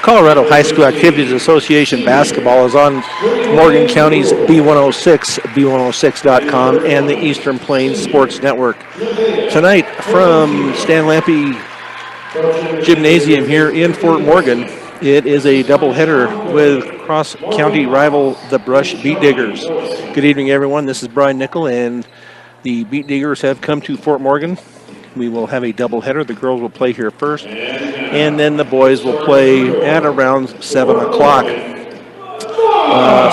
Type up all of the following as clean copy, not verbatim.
Colorado High School Activities Association basketball is on Morgan County's B106, B106.com, and the Eastern Plains Sports Network. Tonight from Stan Lampe Gymnasium here in Fort Morgan, it is a doubleheader with cross-county rival the Brush Beet Diggers. Good evening, everyone. This is Brian Nickel, and the Beet Diggers have come to Fort Morgan. We will have a doubleheader. The girls will play here first, and then the boys will play at around 7 o'clock.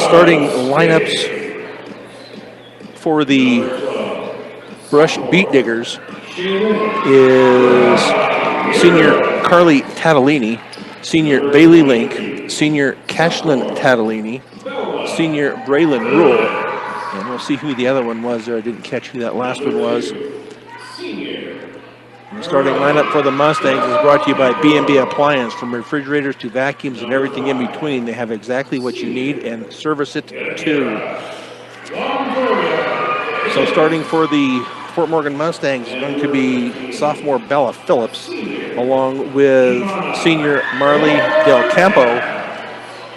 Starting lineups for the Brush Beet Diggers is senior Carly Tatalini, senior Bailey Link, senior Cashlyn Tatalini, senior Braylon Rule, and we'll see who the other one was there. I didn't catch who that last one was. The starting lineup for the Mustangs is brought to you by B&B Appliance. From refrigerators to vacuums and everything in between, they have exactly what you need and service it too. So starting for the Fort Morgan Mustangs is going to be sophomore Bella Phillips, along with senior Marley Del Campo,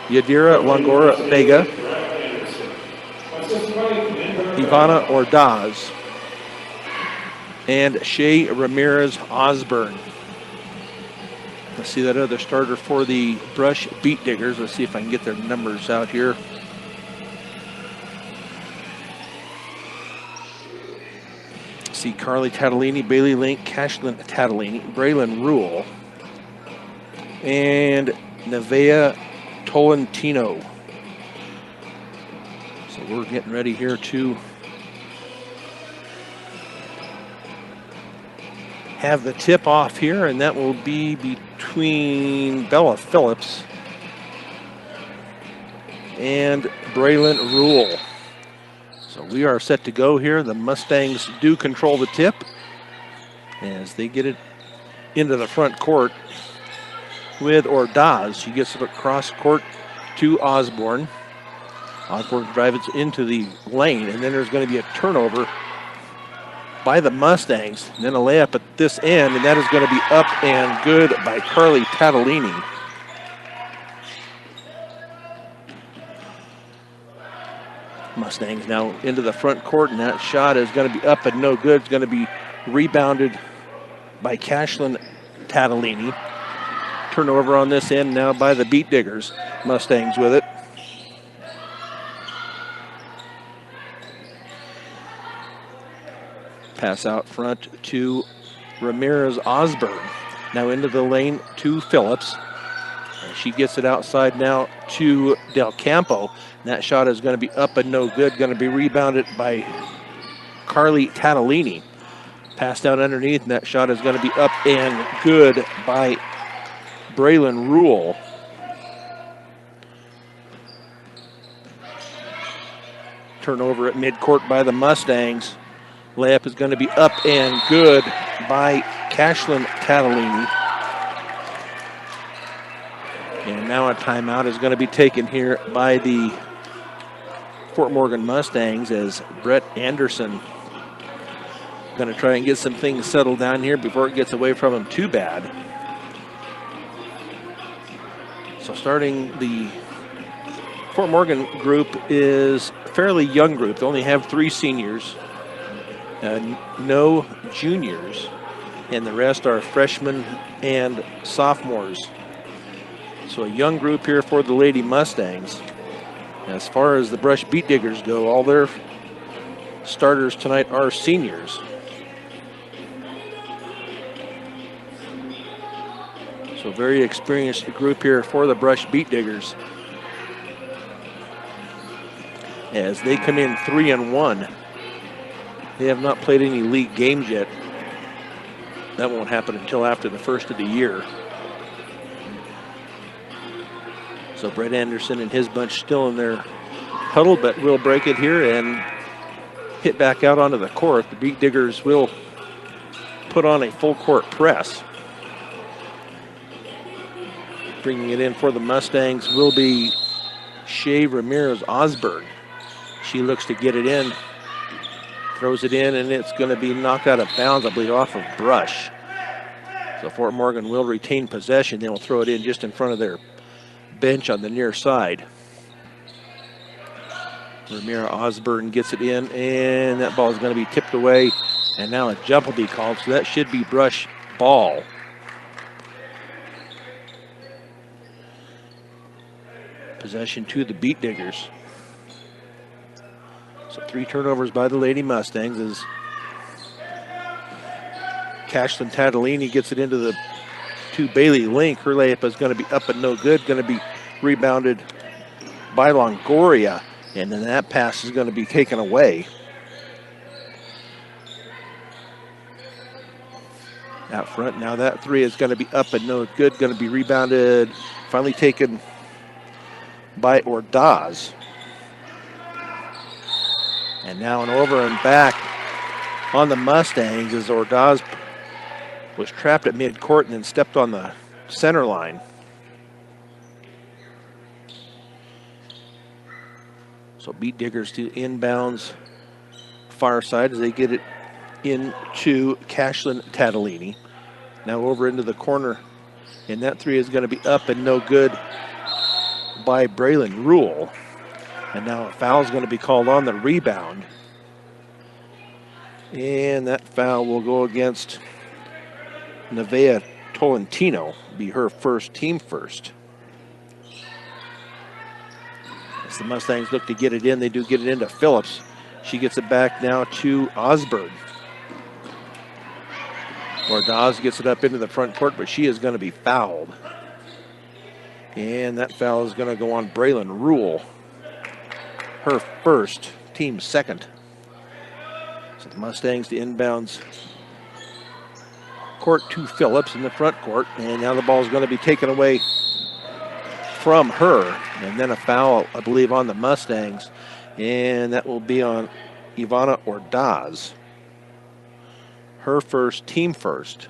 Yadira Langora Vega, Ivana Ordaz, and Shay Ramirez Osborne. Let's see that other starter for the Brush Beet Diggers. Let's see if I can get their numbers out here. See Carly Tatalini, Bailey Link, Cashlyn Tatalini, Braylon Rule, and Nevea Tolentino. So we're getting ready here to have the tip off here, and that will be between Bella Phillips and Braylon Rule. So we are set to go here. The Mustangs do control the tip as they get it into the front court with Ordaz. She gets it across court to Osborne. Osborne drives it into the lane, and then there's going to be a turnover by the Mustangs. And then a layup at this end, and that is going to be up and good by Carly Tatalini. Mustangs now into the front court, and that shot is going to be up and no good. It's going to be rebounded by Cashlyn Tatalini. Turnover on this end now by the Beet Diggers. Mustangs with it. Pass out front to Ramirez Osborne. Now into the lane to Phillips. She gets it outside now to Del Campo. That shot is going to be up and no good. Going to be rebounded by Carly Tatalini. Pass down underneath, and that shot is going to be up and good by Braylon Rule. Turnover at midcourt by the Mustangs. Layup is going to be up and good by Cashlyn Tatalini. And now a timeout is going to be taken here by the Fort Morgan Mustangs as Brett Anderson going to try and get some things settled down here before it gets away from him too bad. So starting the Fort Morgan group is a fairly young group. They only have 3 seniors, no juniors, and the rest are freshmen and sophomores. So a young group here for the Lady Mustangs. As far as the Brush Beet Diggers go, all their starters tonight are seniors. So very experienced group here for the Brush Beet Diggers, as they come in 3-1. They have not played any league games yet. That won't happen until after the first of the year. So Brett Anderson and his bunch still in their huddle, but we'll break it here and hit back out onto the court. The Beet Diggers will put on a full court press. Bringing it in for the Mustangs will be Shay Ramirez Osborne. She looks to get it in, throws it in, and it's going to be knocked out of bounds, I believe, off of Brush. So Fort Morgan will retain possession. They will throw it in just in front of their bench on the near side. Ramira Osborne gets it in, and that ball is going to be tipped away. And now a jump will be called, so that should be Brush ball. Possession to the Beat Diggers. So 3 turnovers by the Lady Mustangs as Cashlyn Tatalini gets it into to Bailey Link. Her layup is going to be up and no good. Going to be rebounded by Longoria. And then that pass is going to be taken away. Out front, now that 3 is going to be up and no good. Going to be rebounded, finally taken by Ordaz. And now an over and back on the Mustangs as Ordaz was trapped at midcourt and then stepped on the center line. So Beat Diggers to inbounds far side as they get it into Cashlyn Tatalini. Now over into the corner, and that 3 is going to be up and no good by Braylon Rule. And now a foul is going to be called on the rebound. And that foul will go against Nevaeh Tolentino, be her first, team first. As the Mustangs look to get it in, they do get it into Phillips. She gets it back now to Osborne. Ordaz gets it up into the front court, but she is going to be fouled. And that foul is going to go on Braylon Rule. Her first, team second. So the Mustangs to inbounds court to Phillips in the front court. And now the ball is going to be taken away from her. And then a foul, I believe, on the Mustangs. And that will be on Ivana Ordaz. Her first, team first.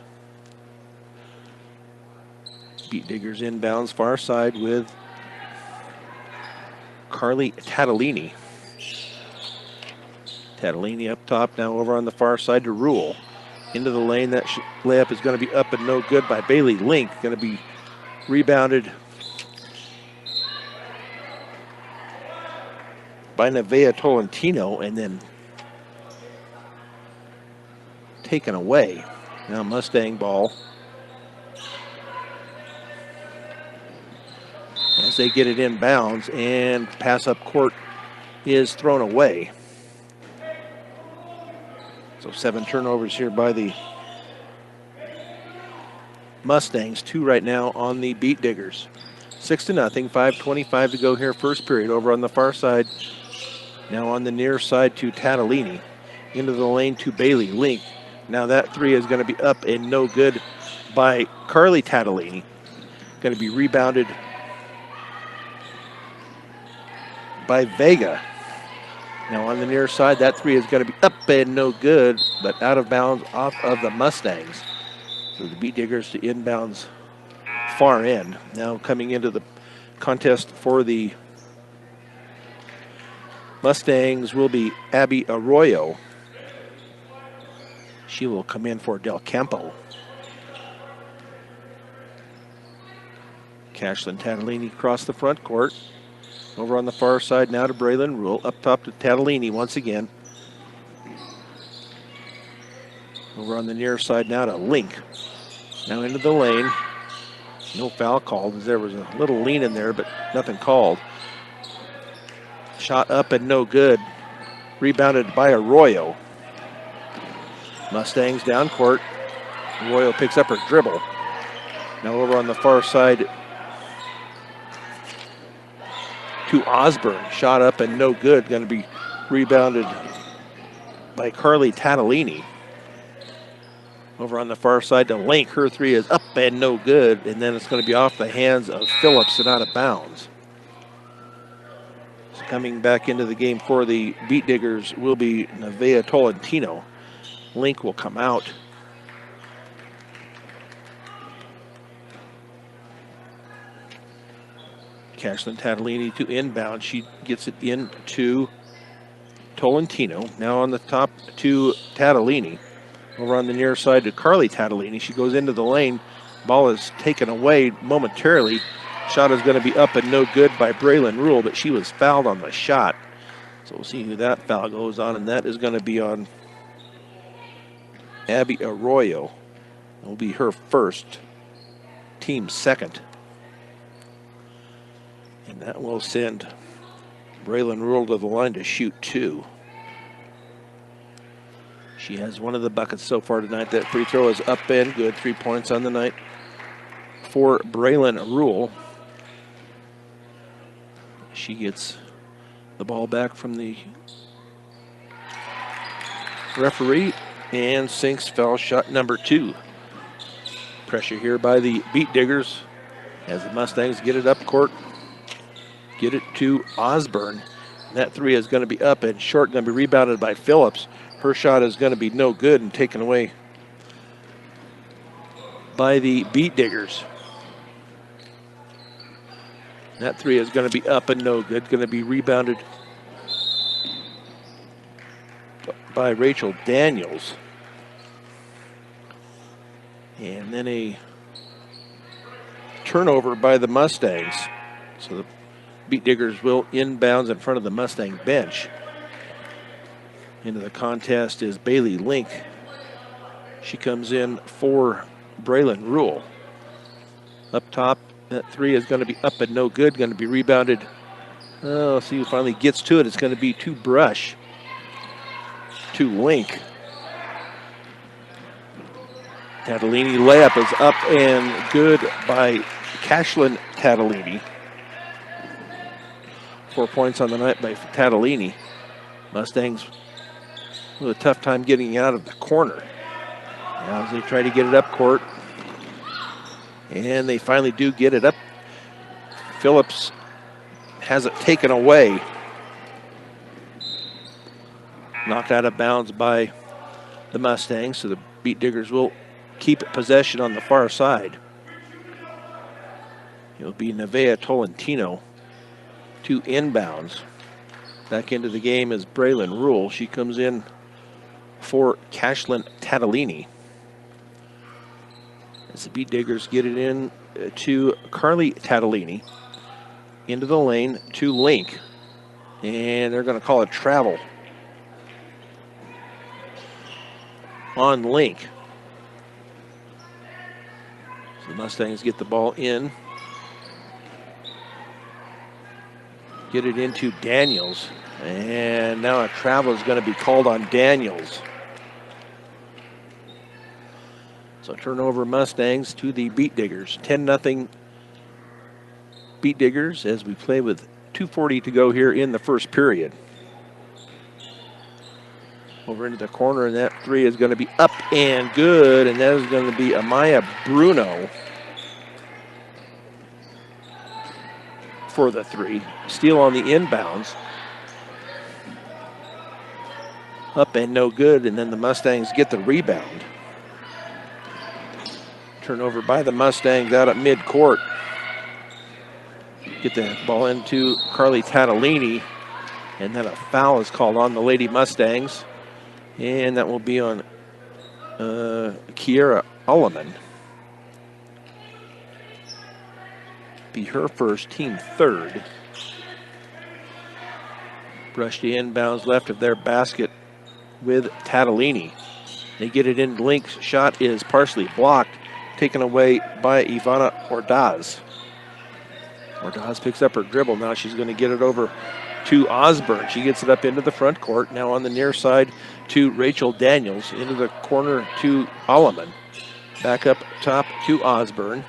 Beat Diggers inbounds far side with Carly Tatalini. Tatalini up top, now over on the far side to Rule. Into the lane, that layup is going to be up and no good by Bailey Link. Going to be rebounded by Nevaeh Tolentino and then taken away. Now Mustang ball. As they get it inbounds, and pass up court is thrown away. So 7 turnovers here by the Mustangs, 2 right now on the Beat Diggers. 6-0, 5:25 to go here, first period. Over on the far side, now on the near side to Tatalini. Into the lane to Bailey Link. Now that 3 is going to be up and no good by Carly Tatalini. Going to be rebounded by Vega. Now on the near side, that 3 is going to be up and no good, but out of bounds off of the Mustangs. So the Beat Diggers to inbounds far end. Now coming into the contest for the Mustangs will be Abby Arroyo. She will come in for Del Campo. Cashlyn Tatalini across the front court. Over on the far side now to Braylon Rule. Up top to Tatalini once again. Over on the near side now to Link. Now into the lane. No foul called as there was a little lean in there, but nothing called. Shot up and no good. Rebounded by Arroyo. Mustangs down court. Arroyo picks up her dribble. Now over on the far side to Osborne. Shot up and no good. Going to be rebounded by Carly Tatalini. Over on the far side to Link. Her 3 is up and no good. And then it's going to be off the hands of Phillips and out of bounds. So coming back into the game for the Beat Diggers will be Nevaeh Tolentino. Link will come out. Cashlyn Tatalini to inbound. She gets it into Tolentino. Now on the top to Tatalini. Over on the near side to Carly Tatalini. She goes into the lane. Ball is taken away momentarily Shot is going to be up and no good by Braylon Rule, but she was fouled on the shot. So we'll see who that foul goes on, and that is going to be on Abby Arroyo. It will be her first, team second. And that will send Braylon Rule to the line to shoot 2. She has one of the buckets so far tonight. That free throw is up and good. 3 points on the night for Braylon Rule. She gets the ball back from the referee and sinks foul shot number 2. Pressure here by the Beat Diggers as the Mustangs get it up court. Get it to Osborne. That 3 is going to be up and short, going to be rebounded by Phillips. Her shot is going to be no good and taken away by the Beat Diggers. That 3 is going to be up and no good. Going to be rebounded by Rachel Daniels. And then a turnover by the Mustangs. So the Beat Diggers will inbounds in front of the Mustang bench. Into the contest is Bailey Link. She comes in for Braylon Rule. Up top, that 3 is going to be up and no good. Going to be rebounded. Oh, see who finally gets to it. It's going to be to Brush. To Link. Tatalini layup is up and good by Cashlyn Tatalini. 4 points on the night by Tatalini. Mustangs with a tough time getting out of the corner. Now as they try to get it up court. And they finally do get it up. Phillips has it taken away. Knocked out of bounds by the Mustangs, so the Beat Diggers will keep possession on the far side. It'll be Nevaeh Tolentino to inbounds. Back into the game is Braylon Rule. She comes in for Cashlyn Tatalini. As the Beat Diggers get it in to Carly Tatalini. Into the lane to Link. And they're going to call a travel on Link. So the Mustangs get the ball in. Get it into Daniels. And now a travel is going to be called on Daniels. So turnover Mustangs to the Beat Diggers. 10-0 Beat Diggers as we play with 2:40 to go here in the first period. Over into the corner, and that 3 is going to be up and good, and that is going to be Amaya Bruno for the 3. Steal on the inbounds. Up and no good, and then the Mustangs get the rebound. Turnover by the Mustangs out at midcourt. Get the ball into Carly Tatalini, and then a foul is called on the Lady Mustangs. And that will be on Kiera Ulliman. Be her first, team third. Brushed the inbounds left of their basket with Tatalini. They get it in. Link's shot is partially blocked, taken away by Ivana Ordaz. Ordaz picks up her dribble. Now she's going to get it over to Osborne. She gets it up into the front court. Now on the near side to Rachel Daniels. Into the corner to Ulliman. Back up top to Osborne.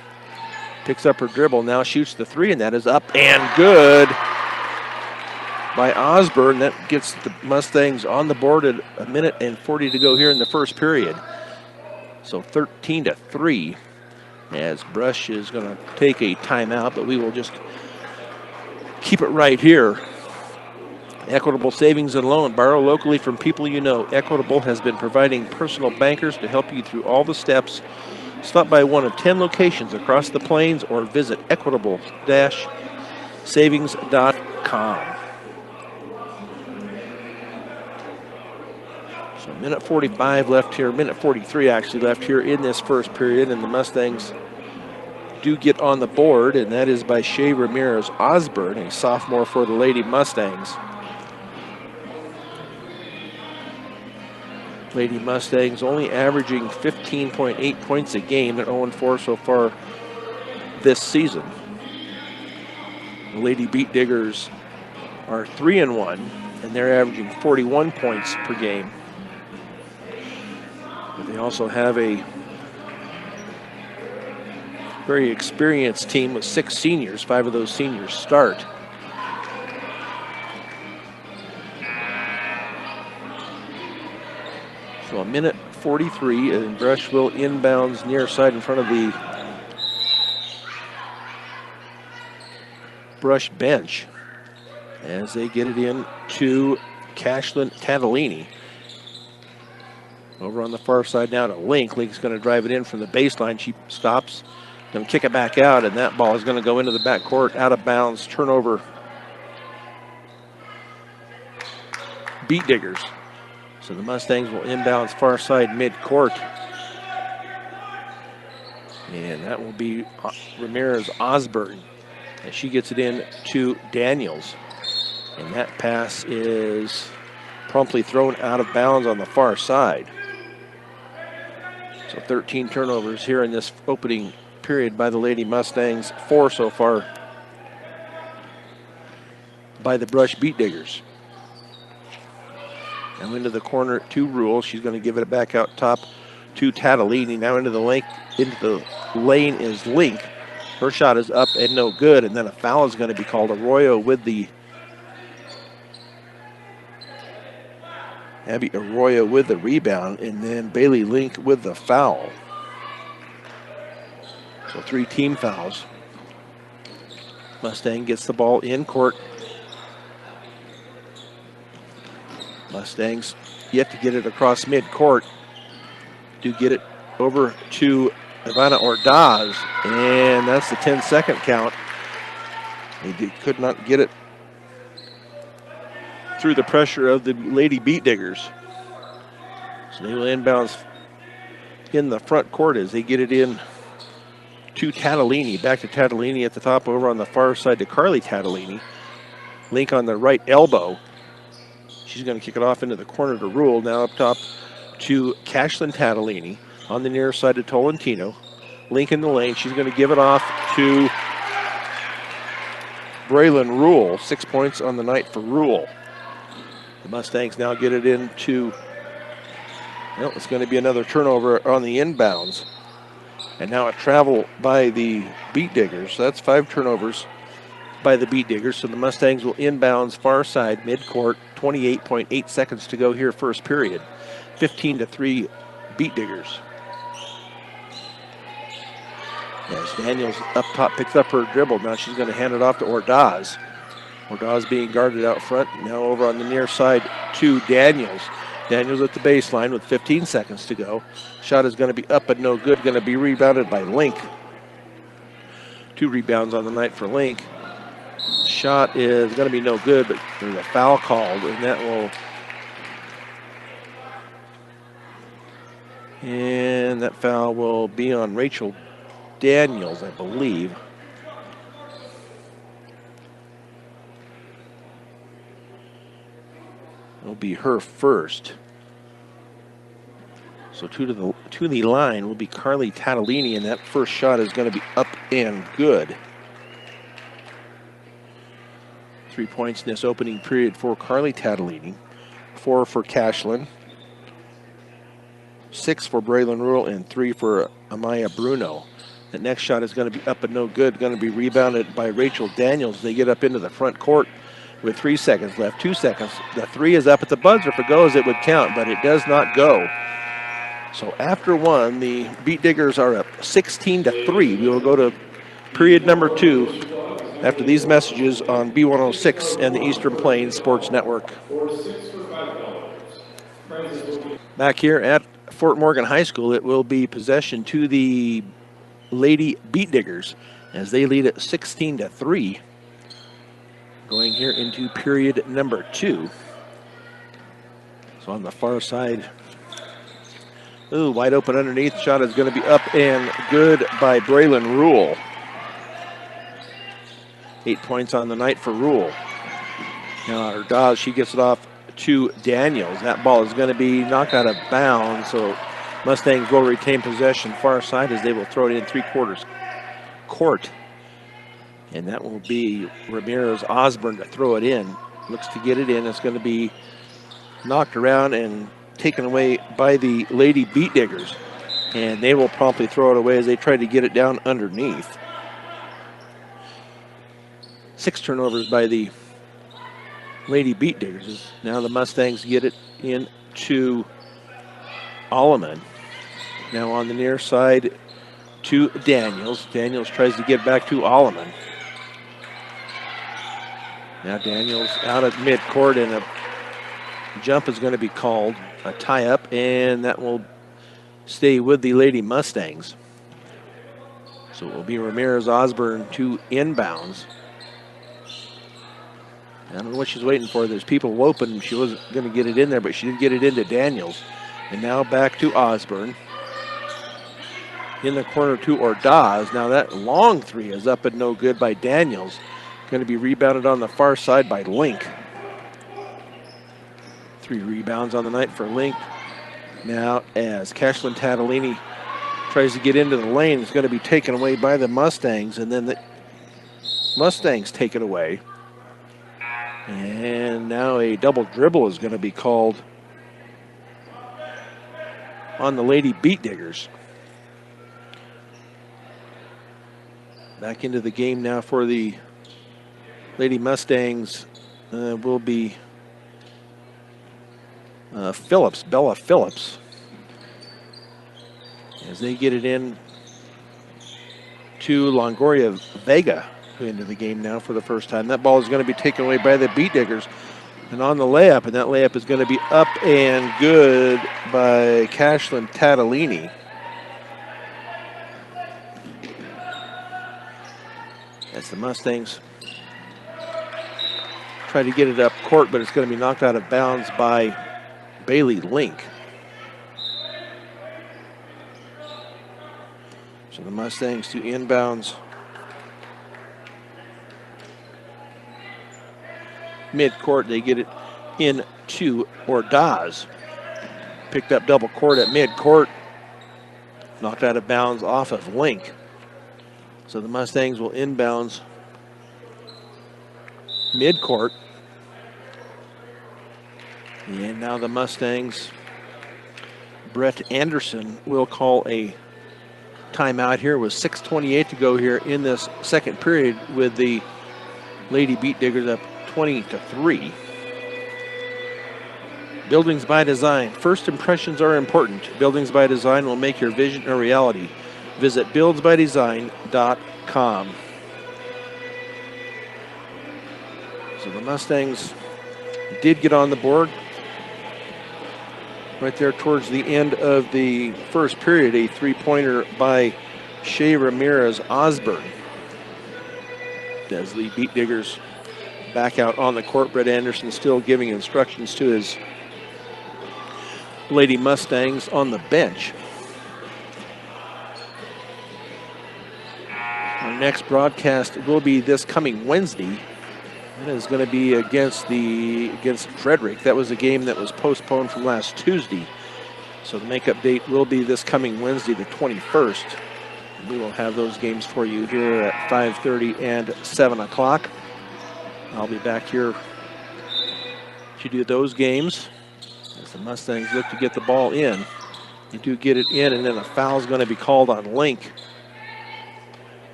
Picks up her dribble. Now shoots the 3, and that is up and good by Osborne. That gets the Mustangs on the board at 1:40 to go here in the first period. So 13-3 as Brush is going to take a timeout, but we will just keep it right here. Equitable Savings and Loan. Borrow locally from people you know. Equitable has been providing personal bankers to help you through all the steps. Stop by one of 10 locations across the plains or visit equitable-savings.com. So minute 45 left here, minute 43 actually left here in this first period, and the Mustangs do get on the board, and that is by Shea Ramirez Osborne, a sophomore for the Lady Mustangs. Lady Mustangs only averaging 15.8 points a game. They're 0-4 so far this season. The Lady Beet Diggers are 3-1, and they're averaging 41 points per game. But they also have a very experienced team with 6 seniors. 5 of those seniors start. So a minute 43, and Brushville inbounds near side in front of the Brush bench as they get it in to Cashlyn Tatalini. Over on the far side now to Link. Link's going to drive it in from the baseline. She stops, going to kick it back out, and that ball is going to go into the backcourt, out of bounds, turnover. Beet Diggers. So the Mustangs will inbounds far side midcourt. And that will be Ramirez Osborne as she gets it in to Daniels. And that pass is promptly thrown out of bounds on the far side. So 13 turnovers here in this opening period by the Lady Mustangs, 4 so far by the Brush Beet Diggers. Now into the corner to Rule. She's going to give it back out top to Tatalini. Now into the lane is Link. Her shot is up and no good, and then a foul is going to be called. Arroyo with the Abby Arroyo with the rebound, and then Bailey Link with the foul. So 3 team fouls. Mustang gets the ball in court. Mustangs yet to get it across midcourt. Do get it over to Ivana Ordaz, and that's the 10-second count. They could not get it through the pressure of the Lady Beet Diggers. So they will inbounds in the front court as they get it in to Tatalini. Back to Tatalini at the top, over on the far side to Carly Tatalini. Link on the right elbow. She's going to kick it off into the corner to Rule. Now up top to Cashlyn Tatalini. On the near side to Tolentino. Link in the lane. She's going to give it off to Braylon Rule. 6 points on the night for Rule. The Mustangs now get it into, well, it's going to be another turnover on the inbounds. And now a travel by the Beet Diggers. So that's 5 turnovers by the Beet Diggers. So the Mustangs will inbounds far side midcourt. 28.8 seconds to go here first period. 15-3 Beet Diggers. As Daniels up top picks up her dribble. Now she's going to hand it off to Ordaz. Ordaz being guarded out front. Now over on the near side to Daniels. Daniels at the baseline with 15 seconds to go. Shot is going to be up but no good. Going to be rebounded by Link. 2 rebounds on the night for Link. Shot is going to be no good, but there's a foul called, and that will... And that foul will be on Rachel Daniels, I believe. It'll be her first. So to the line will be Carly Tatalini, and that first shot is going to be up and good. 3 points in this opening period for Carly Tatalini. 4 for Cashlyn. 6 for Braylon Rule, and 3 for Amaya Bruno. The next shot is going to be up and no good. Going to be rebounded by Rachel Daniels. They get up into the front court with 3 seconds left. 2 seconds. The 3 is up at the buzzer. If it goes, it would count, but it does not go. So after 1, the Beet Diggers are up 16-3. We will go to period number 2 after these messages on B106 and the Eastern Plains Sports Network. Back here at Fort Morgan High School, it will be possession to the Lady Beet Diggers as they lead at 16-3. Going here into period number 2. So on the far side, ooh, wide open underneath. Shot is going to be up and good by Braylon Rule. 8 points on the night for Rule. Now Dawes, she gets it off to Daniels. That ball is going to be knocked out of bounds, so Mustangs will retain possession far side as they will throw it in 3/4 court. And that will be Ramirez Osborne to throw it in. Looks to get it in. It's going to be knocked around and taken away by the Lady Beat Diggers. And they will promptly throw it away as they try to get it down underneath. 6 turnovers by the Lady Beat Diggers. Now the Mustangs get it into Alleman. Now on the near side to Daniels. Daniels tries to get back to Alleman. Now Daniels out at midcourt, and a jump is going to be called, a tie-up, and that will stay with the Lady Mustangs. So it will be Ramirez Osborne to inbounds. I don't know what she's waiting for. There's people open. She wasn't going to get it in there, but she did get it into Daniels. And now back to Osborne. In the corner to Ordaz. Now that long three is up and no good by Daniels. Going to be rebounded on the far side by Link. 3 rebounds on the night for Link. Now as Cashlyn Tatalini tries to get into the lane, it's going to be taken away by the Mustangs, and then the Mustangs take it away. And now a double dribble is going to be called on the Lady Beat Diggers. Back into the game now for the Lady Mustangs will be Phillips, Bella Phillips, as they get it in to Longoria Vega into the game now for the first time. That ball is going to be taken away by the Beat Diggers, and on the layup, and that layup is going to be up and good by Cashlyn Tatalini. As the Mustangs try to get it up court, but it's going to be knocked out of bounds by Bailey Link. So the Mustangs to inbounds. Mid-court, they get it into Ordaz. Picked up double court at mid-court. Knocked out of bounds off of Link. So the Mustangs will inbounds mid-court. And now the Mustangs, Brett Anderson will call a timeout here with 6:28 to go here in this second period, with the Lady Beat Diggers up 20-3. Buildings by Design. First impressions are important. Buildings by Design will make your vision a reality. Visit buildsbydesign.com. So the Mustangs did get on the board right there towards the end of the first period. A 3-pointer by Shea Ramirez Osborne. As the Beat Diggers back out on the court, Brett Anderson still giving instructions to his Lady Mustangs on the bench. Our next broadcast will be this coming Wednesday. It is going to be against Frederick. That was a game that was postponed from last Tuesday. So the makeup date will be this coming Wednesday, the 21st. We will have those games for you here at 5:30 and 7 o'clock. I'll be back here to do those games as the Mustangs look to get the ball in. They do get it in, and then a foul is going to be called on Link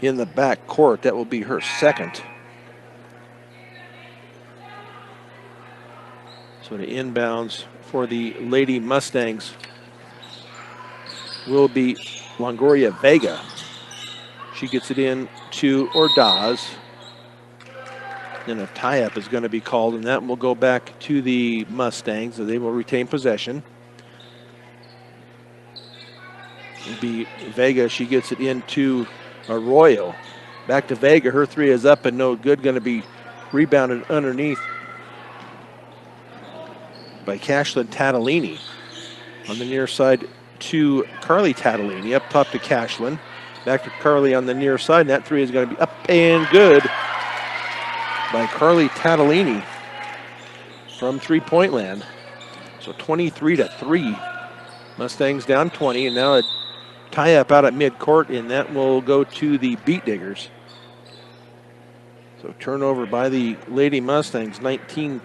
in the back court. That will be her second. So the inbounds for the Lady Mustangs will be Longoria Vega. She gets it in to Ordaz. Then a tie-up is going to be called, and that will go back to the Mustangs, so they will retain possession. It'll be Vega. She gets it into Arroyo. Back to Vega. Her three is up and no good. Going to be rebounded underneath by Cashlyn Tatalini. On the near side to Carly Tatalini. Up top to Cashlyn. Back to Carly on the near side. And that three is going to be up and good by Carly Tatalini from three-point land. So 23-3. Mustangs down 20, and now a tie-up out at midcourt, and that will go to the Beat Diggers. So turnover by the Lady Mustangs. 19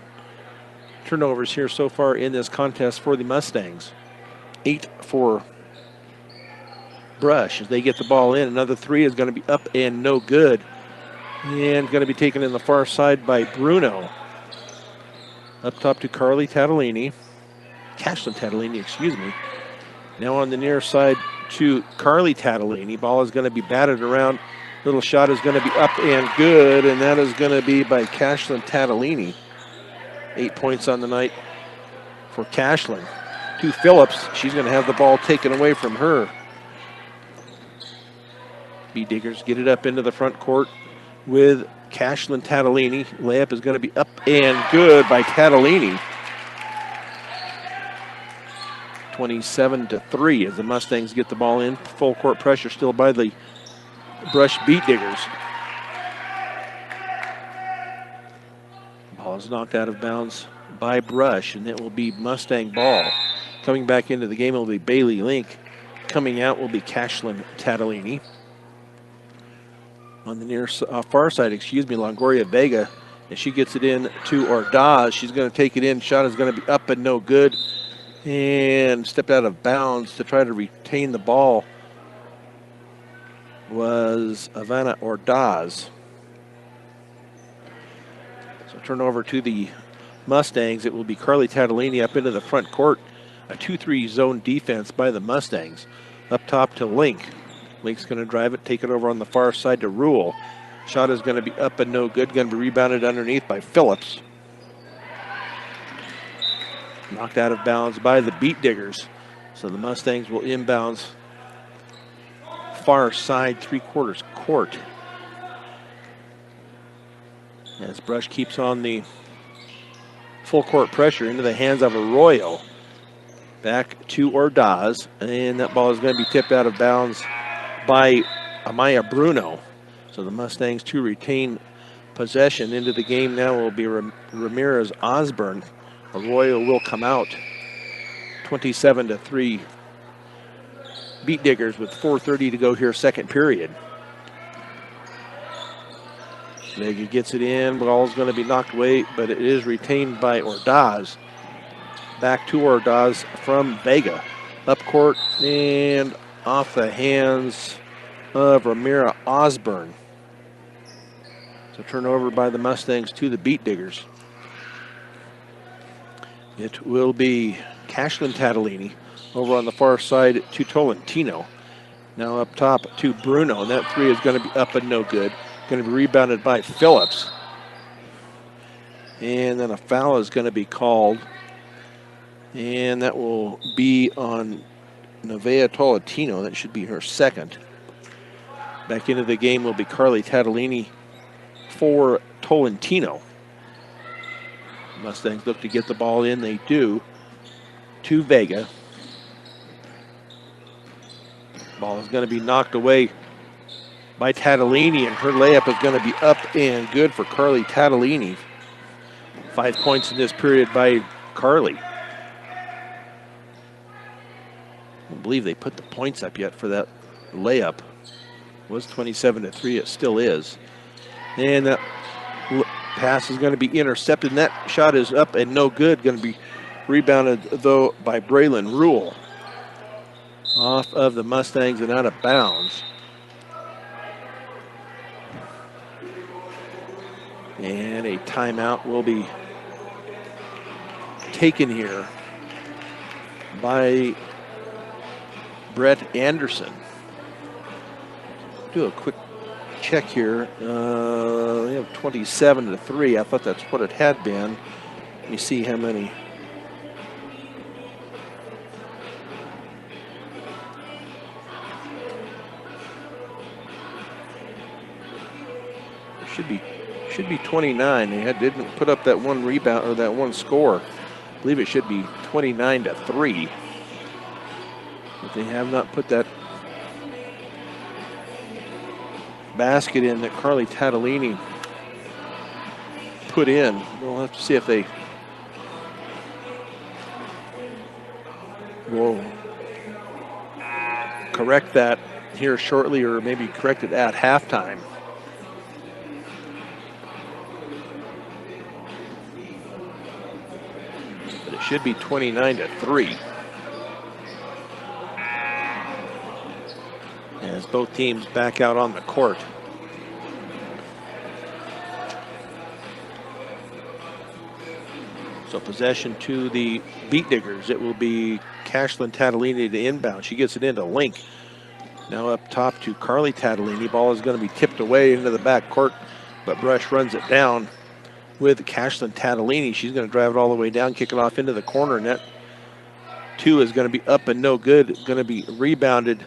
turnovers here so far in this contest for the Mustangs. 8 for Brush as they get the ball in. Another three is going to be up and no good. And going to be taken in the far side by Bruno. Up top to Carly Tatalini. Cashlyn Tatalini, excuse me. Now on the near side to Carly Tatalini. Ball is going to be batted around. Little shot is going to be up and good, and that is going to be by Cashlyn Tatalini. 8 points on the night for Cashlyn. To Phillips. She's going to have the ball taken away from her. Beat Diggers get it up into the front court with Cashlyn Tatalini. Layup is going to be up and good by Tatalini. 27-3 as the Mustangs get the ball in. Full court pressure still by the Brush Beat Diggers. Ball is knocked out of bounds by Brush, and it will be Mustang ball. Coming back into the game will be Bailey Link. Coming out will be Cashlyn Tatalini. On the near far side, Longoria Vega, and she gets it in to Ordaz. She's going to take it in. Shot is going to be up and no good. And stepped out of bounds to try to retain the ball was Ivana Ordaz. So turnover to the Mustangs. It will be Carly Tatalini up into the front court. A 2-3 zone defense by the Mustangs. Up top to Link. Link's going to drive it, take it over on the far side to Rule. Shot is going to be up and no good. Going to be rebounded underneath by Phillips. Knocked out of bounds by the Beat Diggers. So the Mustangs will inbounds far side three-quarters court. As Brush keeps on the full court pressure into the hands of Arroyo. Back to Ordaz. And that ball is going to be tipped out of bounds by Amaya Bruno. So the Mustangs to retain possession. Into the game now will be Ramirez Osborne. Arroyo will come out. 27-3. Beat Diggers with 4:30 to go here, second period. Vega gets it in. Ball's going to be knocked away, but it is retained by Ordaz. Back to Ordaz from Vega. Up court and off the hands of Ramira Osborne. So turnover by the Mustangs to the Beat Diggers. It will be Cashlyn Tatalini over on the far side to Tolentino. Now up top to Bruno, and that three is going to be up and no good. Going to be rebounded by Phillips. And then a foul is going to be called. And that will be on Nevaeh Tolentino. That should be her second. Back into the game will be Carly Tatalini for Tolentino. Mustangs look to get the ball in. They do. To Vega. Ball is going to be knocked away by Tatalini, and her layup is going to be up and good for Carly Tatalini. 5 points in this period by Carly. I don't believe they put the points up yet for that layup. It was 27-3. It still is. And that pass is going to be intercepted, and that shot is up and no good. Going to be rebounded, though, by Braylon Rule. Off of the Mustangs and out of bounds. And a timeout will be taken here by Brett Anderson. Do a quick check here. We have 27-3. I thought that's what it had been. Let me see how many. Should be 29. They didn't put up that one rebound or that one score. I believe it should be 29-3. But they have not put that basket in that Carly Tatalini put in. We'll have to see if they will correct that here shortly, or maybe correct it at halftime. But it should be 29-3. As both teams back out on the court. So possession to the Beat Diggers. It will be Cashlyn Tatalini to inbound. She gets it into Link. Now up top to Carly Tatalini. Ball is going to be tipped away into the back court, but Brush runs it down with Cashlyn Tatalini. She's going to drive it all the way down, kick it off into the corner. Net 2 is going to be up and no good. Going to be rebounded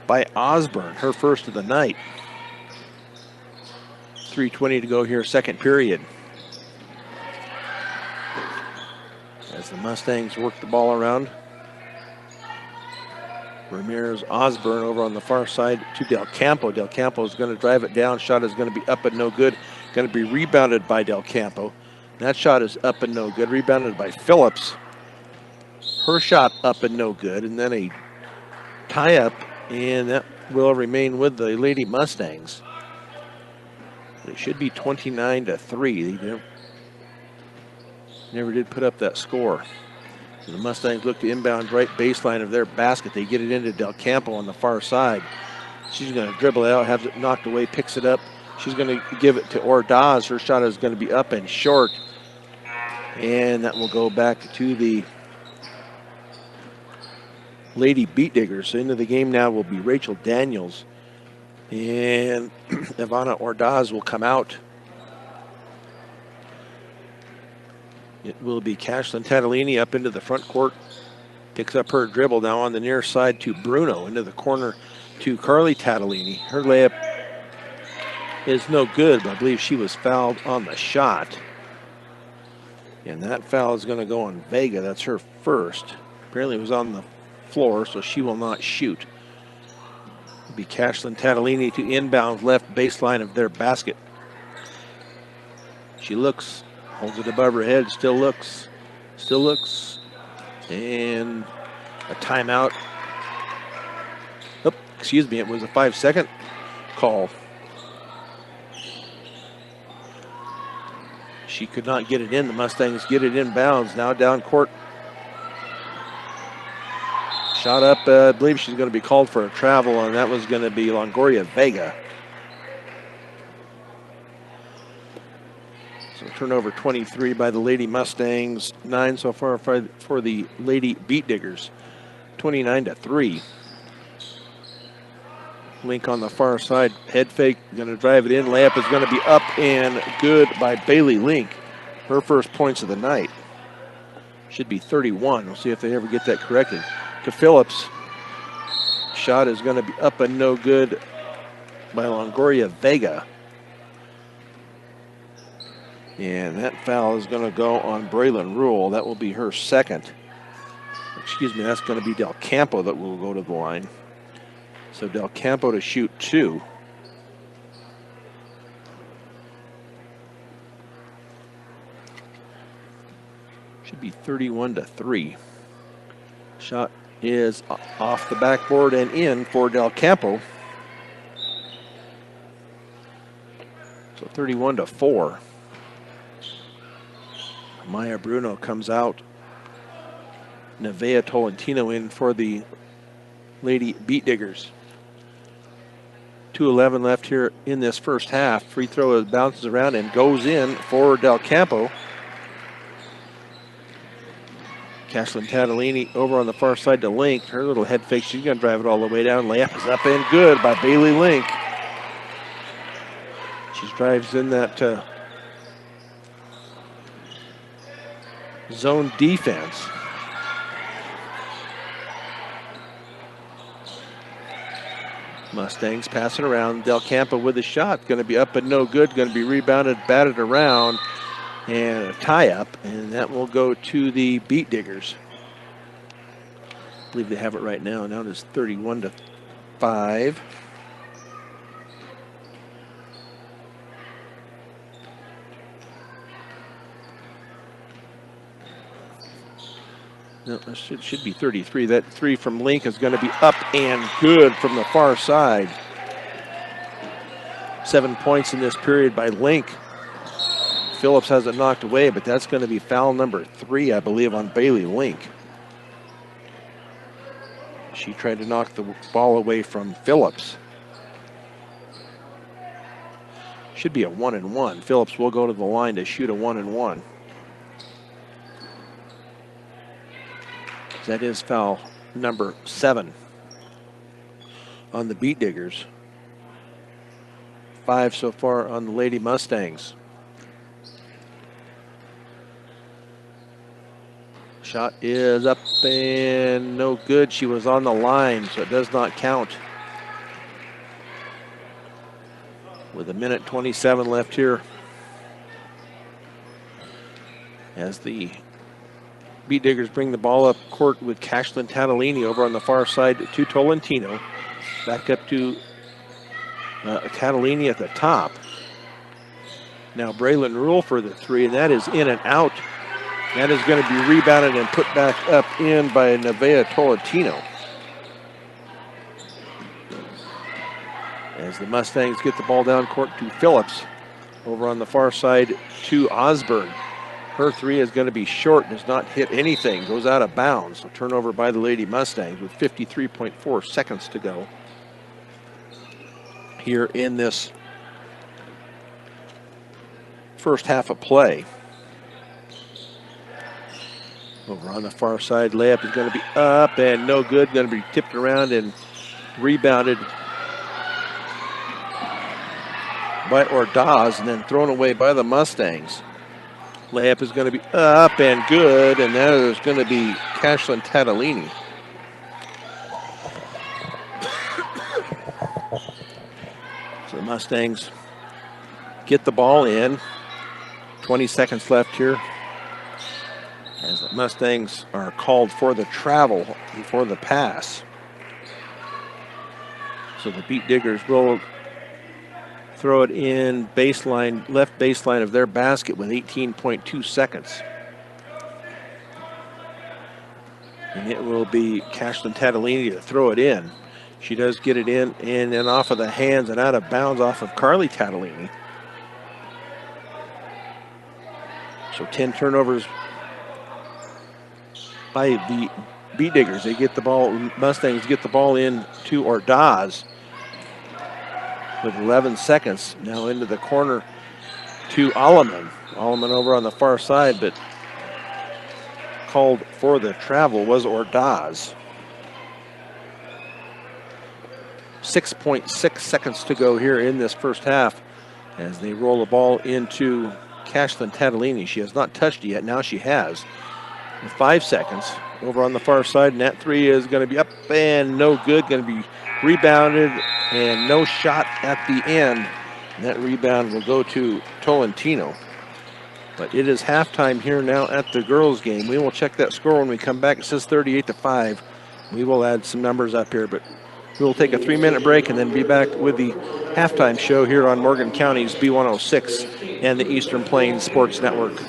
by Osborne, her first of the night. 3:20 to go here, second period. As the Mustangs work the ball around. Ramirez Osborne over on the far side to Del Campo. Del Campo is going to drive it down. Shot is going to be up and no good. Going to be rebounded by Del Campo. That shot is up and no good. Rebounded by Phillips. Her shot up and no good. And then a tie-up, and that will remain with the Lady Mustangs. It should be 29-3. They never did put up that score. So the Mustangs look to inbound right baseline of their basket. They get it into Del Campo on the far side. She's going to dribble it out, has it knocked away, picks it up. She's going to give it to Ordaz. Her shot is going to be up and short. And that will go back to the Lady Beat Diggers. So into the game now will be Rachel Daniels. And Ivana Ordaz will come out. It will be Cashlyn Tatalini up into the front court. Picks up her dribble now on the near side to Bruno. Into the corner to Carly Tatalini. Her layup is no good, but I believe she was fouled on the shot. And that foul is going to go on Vega. That's her first. Apparently it was on the floor, so she will not shoot. It'll be Cashlyn Tatalini to inbound left baseline of their basket. She looks, holds it above her head, still looks, and a timeout. Oh, excuse me, it was a 5-second call. She could not get it in. The Mustangs get it inbounds. Now down court. Shot up. I believe she's going to be called for a travel, and that was going to be Longoria Vega. So turnover 23 by the Lady Mustangs. 9 so far for the Lady Beat Diggers. 29-3. Link on the far side. Head fake. Going to drive it in. Layup is going to be up and good by Bailey Link. Her first points of the night. Should be 31. We'll see if they ever get that corrected. To Phillips. Shot is going to be up and no good by Longoria Vega. And that foul is going to go on Braylon Rule. That will be her second. Excuse me, that's going to be Del Campo that will go to the line. So Del Campo to shoot 2. Should be 31-3. Shot is off the backboard and in for Del Campo. So 31-4. Maya Bruno comes out. Nevaeh Tolentino in for the Lady Beat Diggers. 2:11 left here in this first half. Free throw bounces around and goes in for Del Campo. Cashlyn Tatalini over on the far side to Link. Her little head fake, she's going to drive it all the way down. Layup is up and good by Bailey Link. She drives in that zone defense. Mustangs pass it around. Del Campo with the shot. Going to be up and no good. Going to be rebounded, batted around, and a tie-up. And that will go to the Beat Diggers. I believe they have it right now. Now it is 31-5. No, it should be 33. That three from Link is going to be up and good from the far side. 7 points in this period by Link. Phillips has it knocked away, but that's going to be foul number 3, I believe, on Bailey Link. She tried to knock the ball away from Phillips. Should be a 1-and-1. Phillips will go to the line to shoot a 1-and-1. That is foul number 7 on the Beat Diggers. 5 so far on the Lady Mustangs. Shot is up and no good. She was on the line, so it does not count. With 1:27 left here, as the Beat Diggers bring the ball up court with Cashlyn Tatalini over on the far side to Tolentino. Back up to Tatalini at the top. Now Braylon Rule for the 3, and that is in and out. That is going to be rebounded and put back up in by Nevaeh Tolentino. As the Mustangs get the ball down court to Phillips. Over on the far side to Osborne. Her 3 is going to be short, does not hit anything, goes out of bounds. So turnover by the Lady Mustangs with 53.4 seconds to go here in this first half of play. Over on the far side, layup is going to be up and no good. Going to be tipped around and rebounded by Ordaz and then thrown away by the Mustangs. Layup is going to be up and good, and that is going to be Cashlyn Tatalini. So the Mustangs get the ball in. 20 seconds left here, as the Mustangs are called for the travel before the pass. So the Beat Diggers will throw it in baseline, left baseline of their basket with 18.2 seconds. And it will be Cashlyn Tatalini to throw it in. She does get it in and off of the hands and out of bounds off of Carly Tatalini. So 10 turnovers by the Beat Diggers. They get the ball, Mustangs get the ball in to Ordaz with 11 seconds. Now into the corner to Alleman. Alleman over on the far side, but called for the travel was Ordaz. 6.6 seconds to go here in this first half as they roll the ball into Cashlyn Tatalini. She has not touched it yet. Now she has. With 5 seconds over on the far side, and that 3 is going to be up and no good. Going to be rebounded and no shot at the end. And that rebound will go to Tolentino. But it is halftime here now at the girls' game. We will check that score when we come back. It says 38-5. We will add some numbers up here, but we will take a 3-minute break and then be back with the halftime show here on Morgan County's B106 and the Eastern Plains Sports Network.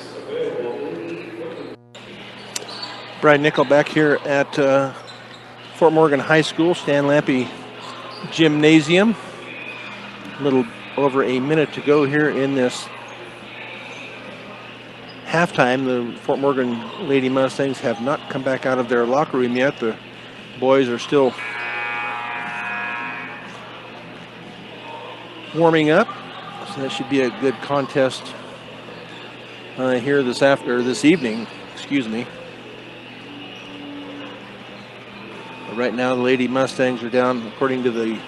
Brian Nickel back here at Fort Morgan High School, Stan Lampe Gymnasium. A little over a minute to go here in this halftime. The Fort Morgan Lady Mustangs have not come back out of their locker room yet. The boys are still warming up, so that should be a good contest here this evening. Excuse me. But right now, the Lady Mustangs are down, according to the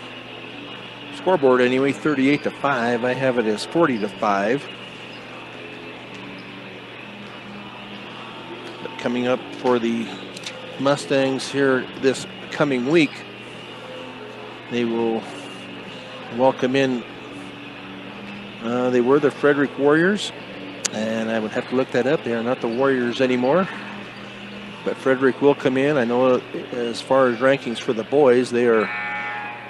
scoreboard anyway, 38-5. I have it as 40-5. But coming up for the Mustangs here this coming week, they will welcome in. They were the Frederick Warriors, and I would have to look that up. They are not the Warriors anymore, but Frederick will come in. I know as far as rankings for the boys, they are,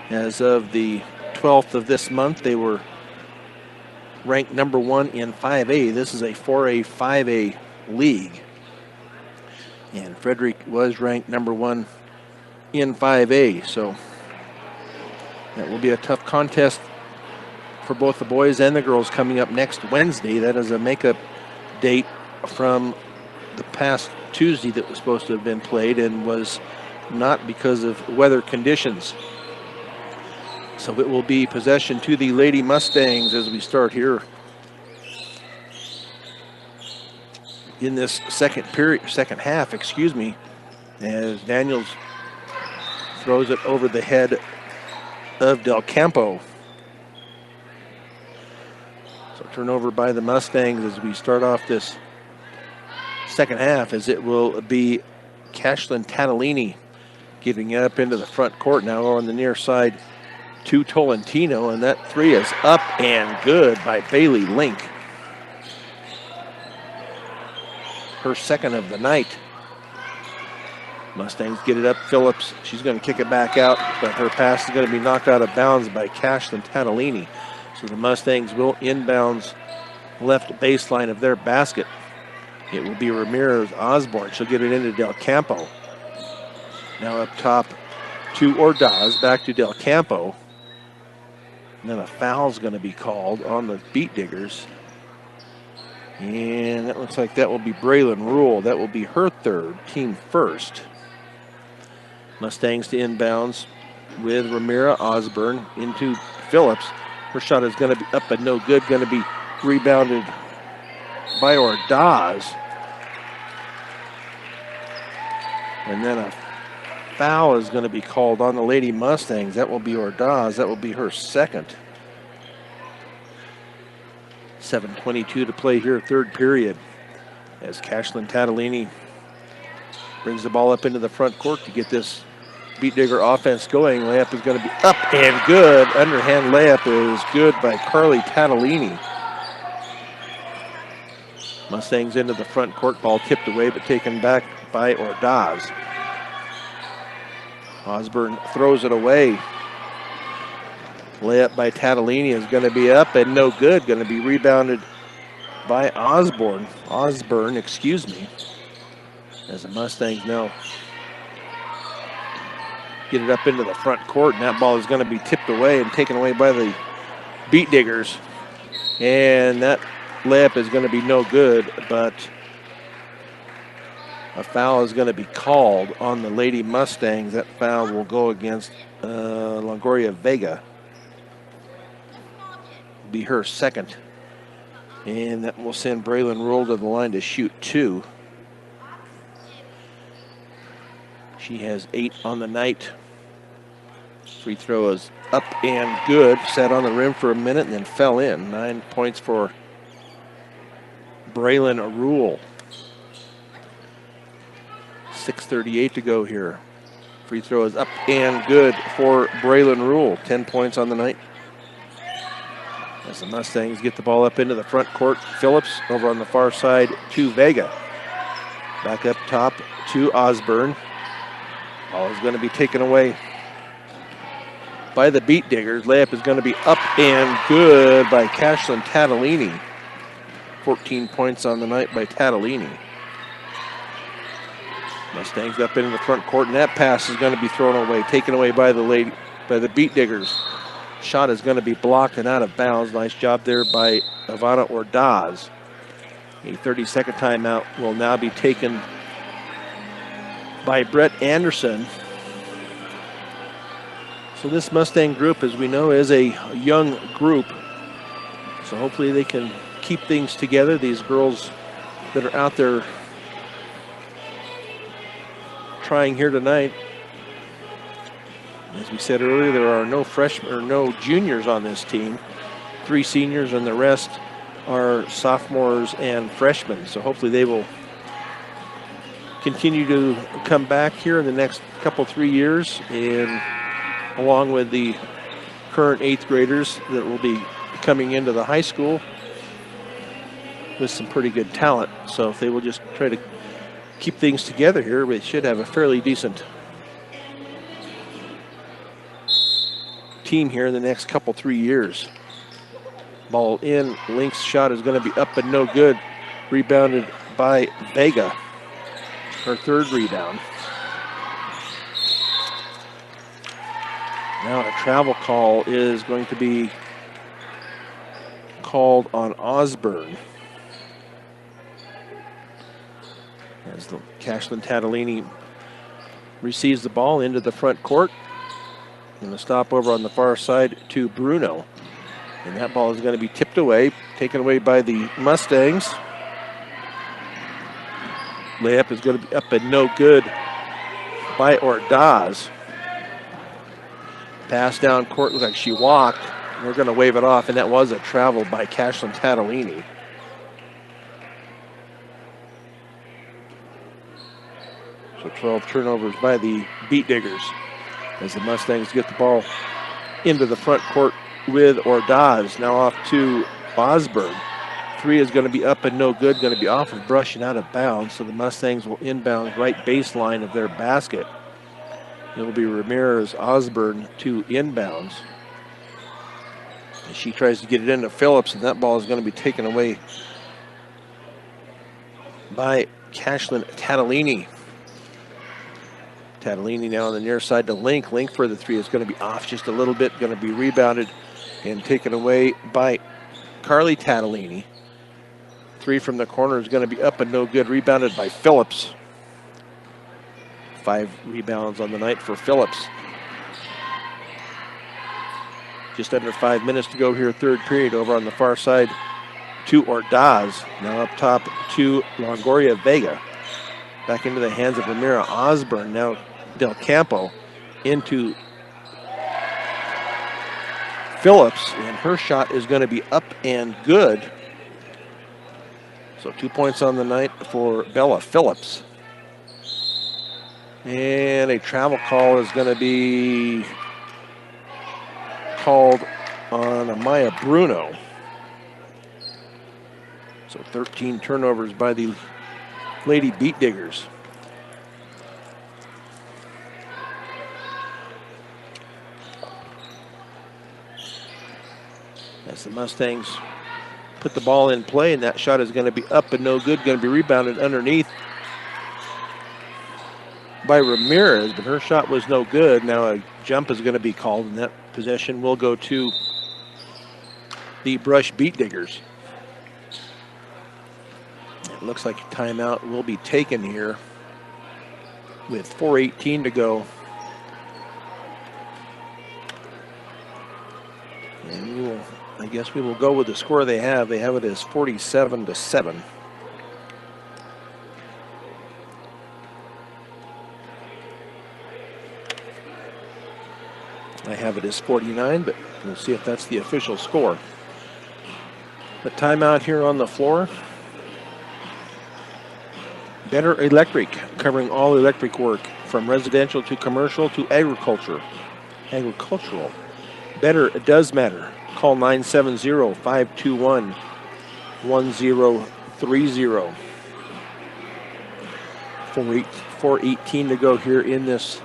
as of the 12th of this month, they were ranked number 1 in 5A. This is a 4A, 5A league. And Frederick was ranked number 1 in 5A, so that will be a tough contest for both the boys and the girls coming up next Wednesday. That is a makeup date from the past Tuesday that was supposed to have been played and was not because of weather conditions. So it will be possession to the Lady Mustangs as we start here in this second half, as Daniels throws it over the head of Del Campo. So turnover by the Mustangs as we start off this second half, as it will be Cashlyn Tatalini getting up into the front court now on the near side to Tolentino, and that three is up and good by Bailey Link. Her second of the night. Mustangs get it up. Phillips, she's going to kick it back out, but her pass is going to be knocked out of bounds by Cashlyn Tatalini. So the Mustangs will inbounds left baseline of their basket. It will be Ramirez Osborne. She'll get it into Del Campo. Now up top to Ordaz, back to Del Campo. And then a foul's going to be called on the Beat Diggers. And that looks like that will be Braylon Rule. That will be her third, team first. Mustangs to inbounds with Ramira Osborne into Phillips. Her shot is going to be up and no good. Going to be rebounded by Ordaz. And then a foul is going to be called on the Lady Mustangs. That will be Ordaz. That will be her second. 7:22 to play here, third period, as Cashlyn Tatalini brings the ball up into the front court to get this Beat Digger offense going. Layup is going to be up and good. Underhand layup is good by Carly Tatalini. Mustangs into the front court, ball tipped away but taken back by Ordaz. Osborne throws it away. Layup by Tatalini is going to be up and no good. Going to be rebounded by Osborne, as the Mustangs now get it up into the front court, and that ball is going to be tipped away and taken away by the Beat Diggers. And that layup is going to be no good, but a foul is going to be called on the Lady Mustangs. That foul will go against Longoria Vega. Be her second. And that will send Braylon Rule to the line to shoot two. She has 8 on the night. Free throw is up and good. Sat on the rim for a minute and then fell in. 9 points for Braylon Rule. 6:38 to go here. Free throw is up and good for Braylon Rule. 10 points on the night. As the Mustangs get the ball up into the front court, Phillips over on the far side to Vega. Back up top to Osborne. Ball is going to be taken away by the Beat Diggers. Layup is going to be up and good by Cashlyn Tatalini. 14 points on the night by Tatalini. Mustangs up into the front court, and that pass is going to be thrown away, taken away by the Beat Diggers. Shot is going to be blocked and out of bounds. Nice job there by Ivana Ordaz. A 30-second timeout will now be taken by Brett Anderson. So this Mustang group, as we know, is a young group. So hopefully they can keep things together. These girls that are out there trying here tonight. As we said earlier, there are no freshmen or no juniors on this team. 3 seniors and the rest are sophomores and freshmen. So hopefully they will continue to come back here in the next couple, 3 years, and along with the current 8th graders that will be coming into the high school with some pretty good talent. So if they will just try to keep things together here, we should have a fairly decent team here in the next couple, 3 years. Ball in. Link's shot is going to be up and no good. Rebounded by Vega. her third rebound. Now a travel call is going to be called on Osborne. As the Cashlyn Tatalini receives the ball into the front court. And the stop over on the far side to Bruno. And that ball is going to be tipped away, taken away by the Mustangs. Layup is going to be up and no good by Ordaz. Pass down court, looks like she walked. We're going to wave it off, and that was a travel by Cashlyn Tatalini. So 12 turnovers by the Beat Diggers as the Mustangs get the ball into the front court with Ordaz. Now off to Osborne. Three is going to be up and no good, going to be off of brush and out of bounds, so the Mustangs will inbound right baseline of their basket. It will be Ramirez Osborne to inbounds. And she tries to get it into Phillips, and that ball is going to be taken away by Cashlyn Tatalini. Tatalini now on the near side to Link. Link for the three is going to be off just a little bit, going to be rebounded and taken away by Carly Tatalini. Three from the corner is going to be up and no good, rebounded by Phillips. 5 rebounds on the night for Phillips. Just under 5 minutes to go here, third period over on the far side to Ordaz. Now up top to Longoria Vega. Back into the hands of Ramira Osborne. Now Del Campo into Phillips, and her shot is going to be up and good. So 2 points on the night for Bella Phillips. And a travel call is going to be called on Amaya Bruno. So 13 turnovers by the Lady Beat Diggers. As the Mustangs put the ball in play, and that shot is going to be up and no good, going to be rebounded underneath by Ramirez, but her shot was no good. Now a jump is going to be called, and that possession will go to the Brush Beat Diggers. It looks like a timeout will be taken here with 4:18 to go. And I guess we will go with the score they have. They have it as 47-7. I have it as 49, but we'll see if that's the official score. The timeout here on the floor. Better Electric, covering all electric work from residential to commercial to agricultural. Better Does Matter. Call 970-521-1030. 4:18 to go here in this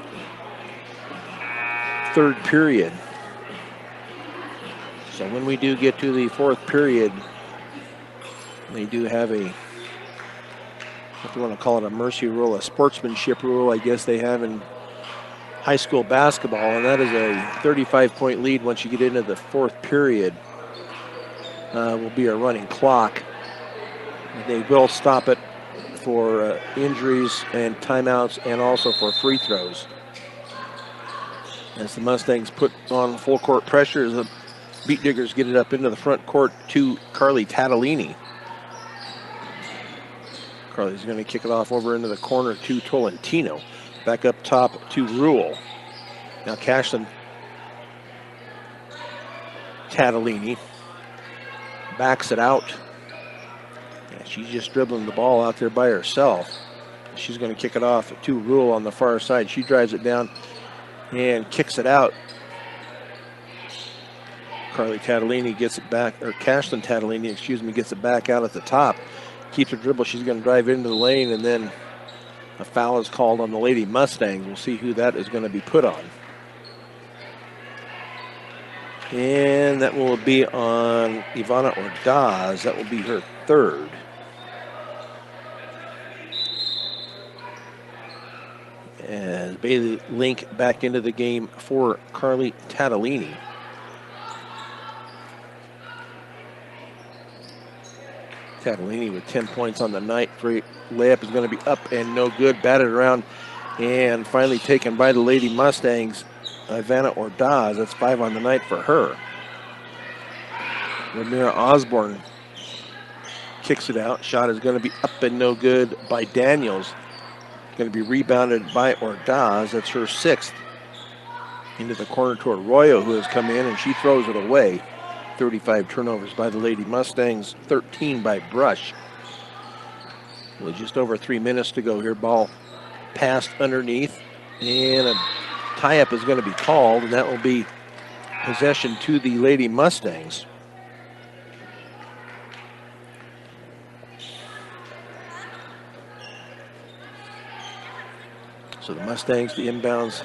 third period. So when we do get to the fourth period, they do have a, if you want to call it a mercy rule, a sportsmanship rule, I guess they have in high school basketball, and that is a 35-point lead once you get into the fourth period. Will be a running clock. They will stop it for injuries and timeouts and also for free throws. As the Mustangs put on full court pressure, the Beat Diggers get it up into the front court to Carly Tatalini. Carly's going to kick it off over into the corner to Tolentino. Back up top to Rule. Now Cashlyn Tatalini backs it out. Yeah, she's just dribbling the ball out there by herself. She's going to kick it off to Rule on the far side. She drives it down and kicks it out. Carly Tatalini gets it back, or Cashlyn Tatalini, excuse me, gets it back out at the top. Keeps her dribble. She's going to drive into the lane, and then a foul is called on the Lady Mustangs. We'll see who that is going to be put on. And that will be on Ivana Ordaz. That will be her third. as Bailey Link back into the game for Carly Tatalini. Tatalini with 10 points on the night. Great layup is going to be up and no good. Batted around and finally taken by the Lady Mustangs. Ivana Ordaz, that's 5 on the night for her. Ramira Osborne kicks it out. Shot is going to be up and no good by Daniels. Going to be rebounded by Ordaz. That's her 6th. Into the corner to Arroyo, who has come in, and she throws it away. 35 turnovers by the Lady Mustangs, 13 by Brush. With just over 3 minutes to go here, ball passed underneath, and a tie-up is going to be called, and that will be possession to the Lady Mustangs. So the Mustangs, the inbounds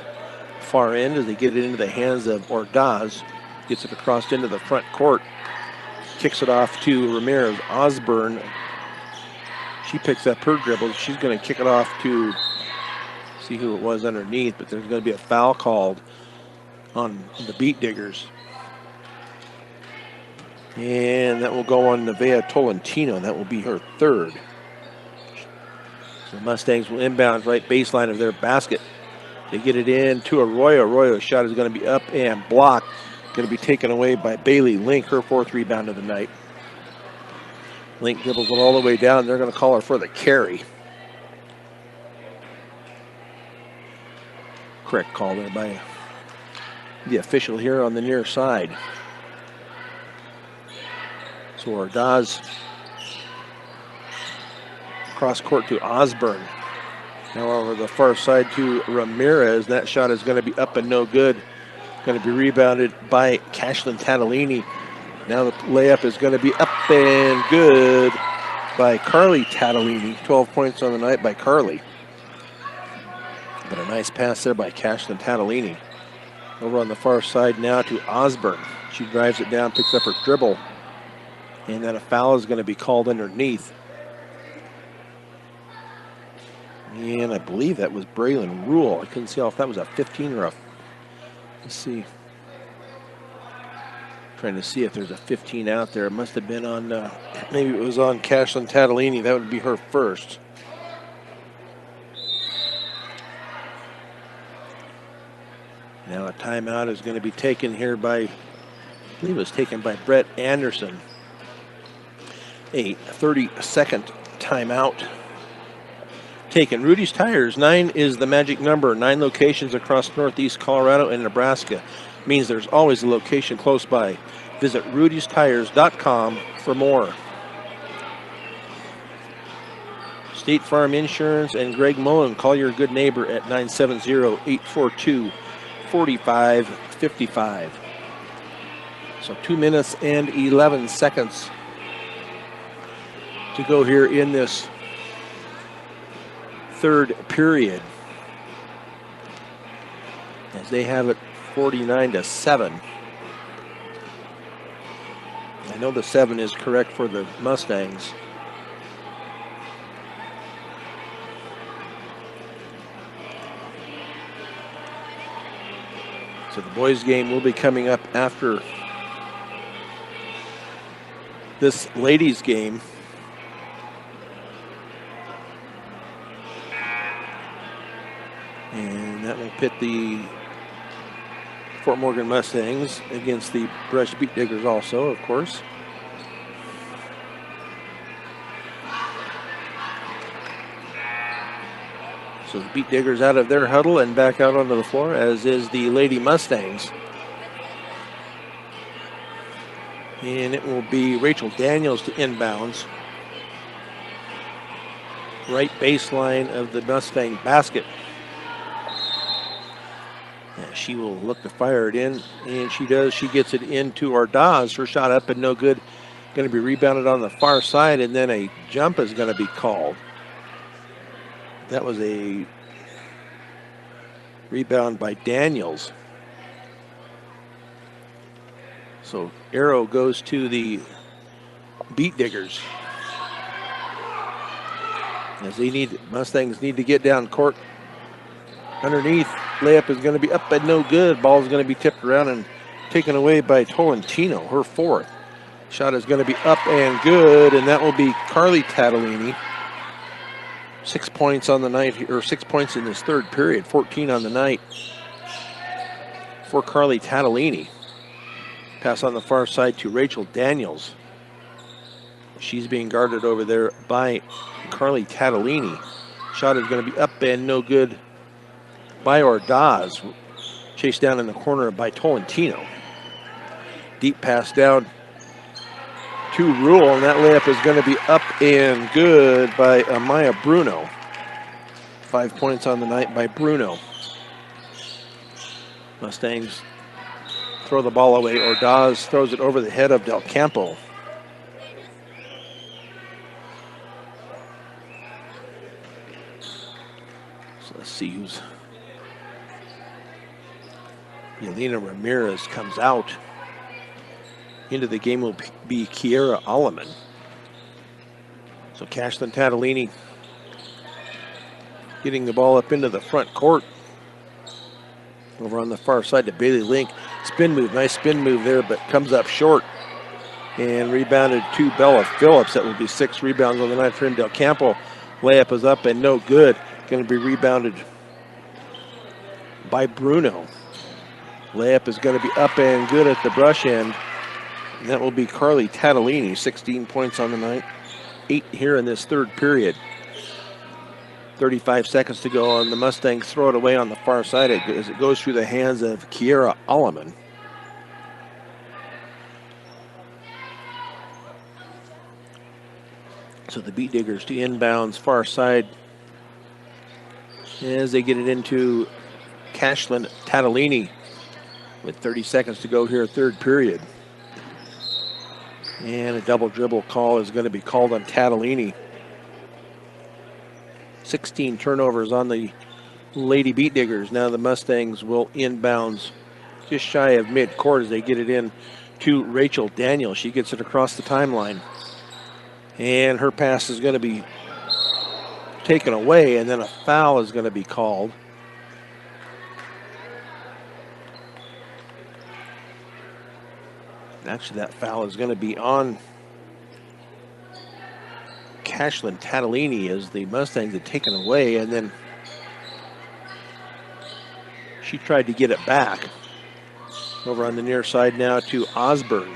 far end as they get it into the hands of Ordaz. Gets it across into the front court. Kicks it off to Ramirez Osborne. She picks up her dribble. She's going to kick it off to see who it was underneath, but there's going to be a foul called on the Beat Diggers. And that will go on Nevaeh Tolentino. That will be her 3rd. So the Mustangs will inbound right baseline of their basket. They get it in to Arroyo. Arroyo's shot is going to be up and blocked. Going to be taken away by Bailey Link, her 4th rebound of the night. Link dribbles it all the way down. They're going to call her for the carry. Correct call there by the official here on the near side. So Ordaz cross court to Osborne. Now over the far side to Ramirez. That shot is going to be up and no good. Going to be rebounded by Cashlyn Tatalini. Now the layup is going to be up and good by Carly Tatalini. 12 points on the night by Carly. But a nice pass there by Cashlyn Tatalini. Over on the far side now to Osborne. She drives it down, picks up her dribble. And then a foul is going to be called underneath. And I believe that was Braylon Rule. I couldn't see if that was a 15 or a... Let's see. Trying to see if there's a 15 out there. It must have been on, maybe it was on Cashlyn Tatalini. That would be her 1st. Now a timeout is going to be taken here by, I believe it was taken by Brett Anderson. A 30-second timeout taken. Rudy's Tires, 9 is the magic number. 9 locations across northeast Colorado and Nebraska. Means there's always a location close by. Visit rudystires.com for more. State Farm Insurance and Greg Mullen. Call your good neighbor at 970-842-4555. So 2 minutes and 11 seconds to go here in this 3rd period, as they have it 49-7. I know the 7 is correct for the Mustangs. So the boys' game will be coming up after this ladies' game. And that will pit the Fort Morgan Mustangs against the Brush Beat Diggers also, of course. So the Beat Diggers out of their huddle and back out onto the floor, as is the Lady Mustangs. And it will be Rachel Daniels to inbounds. Right baseline of the Mustang basket. She will look to fire it in, and she does. She gets it into Ordaz. Her shot up and no good. Going to be rebounded on the far side, and then a jump is going to be called. That was a rebound by Daniels. So arrow goes to the Beat Diggers. As Mustangs need to get down court underneath. Layup is going to be up and no good. Ball is going to be tipped around and taken away by Tolentino, her fourth. Shot is going to be up and good, and that will be Carly Tatalini. 6 points on the night, or 6 points in this third period, 14 on the night for Carly Tatalini. Pass on the far side to Rachel Daniels. She's being guarded over there by Carly Tatalini. Shot is going to be up and no good by Ordaz. Chased down in the corner by Tolentino. Deep pass down to Rule, and that layup is going to be up and good by Amaya Bruno. 5 points on the night by Bruno. Mustangs throw the ball away. Ordaz throws it over the head of Del Campo. So let's see who's... Yelena Ramirez comes out. Into the game will be Kiera Alleman. So Cashlyn Tatalini getting the ball up into the front court. Over on the far side to Bailey Link. Spin move, nice spin move there, but comes up short. And rebounded to Bella Phillips. That will be 6 rebounds on the night for him. Del Campo. Layup is up and no good. Going to be rebounded by Bruno. Layup is going to be up and good at the brush end. And that will be Carly Tatalini, 16 points on the night. 8 here in this third period. 35 seconds to go, and the Mustangs throw it away on the far side as it goes through the hands of Kiera Alleman. So the Beat Diggers to inbounds far side as they get it into Cashlyn Tatalini with 30 seconds to go here, third period. And a double dribble call is going to be called on Tatalini. 16 turnovers on the Lady Beat Diggers. Now the Mustangs will inbounds just shy of mid-court as they get it in to Rachel Daniels. She gets it across the timeline. And her pass is going to be taken away, and then a foul is going to be called. Actually, that foul is going to be on Cashlyn Tatalini as the Mustangs had taken away, and then she tried to get it back. Over on the near side now to Osborne.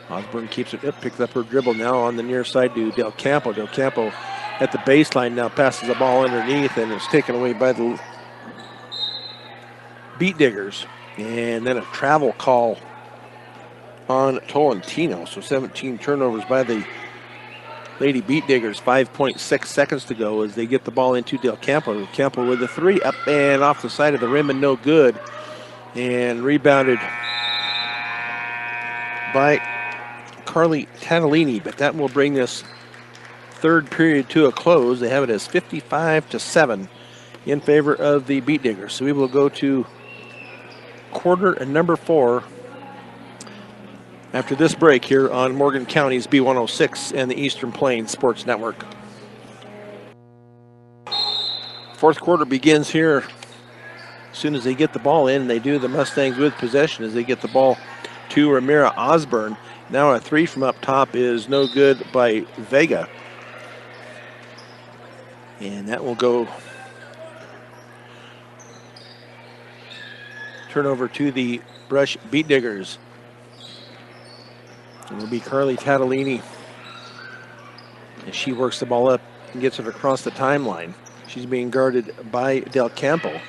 Osborne keeps it, picks up her dribble now on the near side to Del Campo. Del Campo at the baseline now passes the ball underneath, and it's taken away by the Beat Diggers. And then a travel call on Tolentino. So 17 turnovers by the Lady Beat Diggers. 5.6 seconds to go as they get the ball into Del Campo. Del Campo with the 3 up and off the side of the rim and no good. And rebounded by Carly Tatalini, but that will bring this third period to a close. They have it as 55-7 in favor of the Beat Diggers. So we will go to quarter number 4 after this break here on Morgan County's B106 and the Eastern Plains Sports Network. Fourth quarter begins here. As soon as they get the ball in, they do, the Mustangs with possession as they get the ball to Ramira Osborne. Now a 3 from up top is no good by Vega. And that will go turnover to the Brush Beat Diggers. It will be Carly Tatalini as she works the ball up and gets it across the timeline. She's being guarded by Del Campo.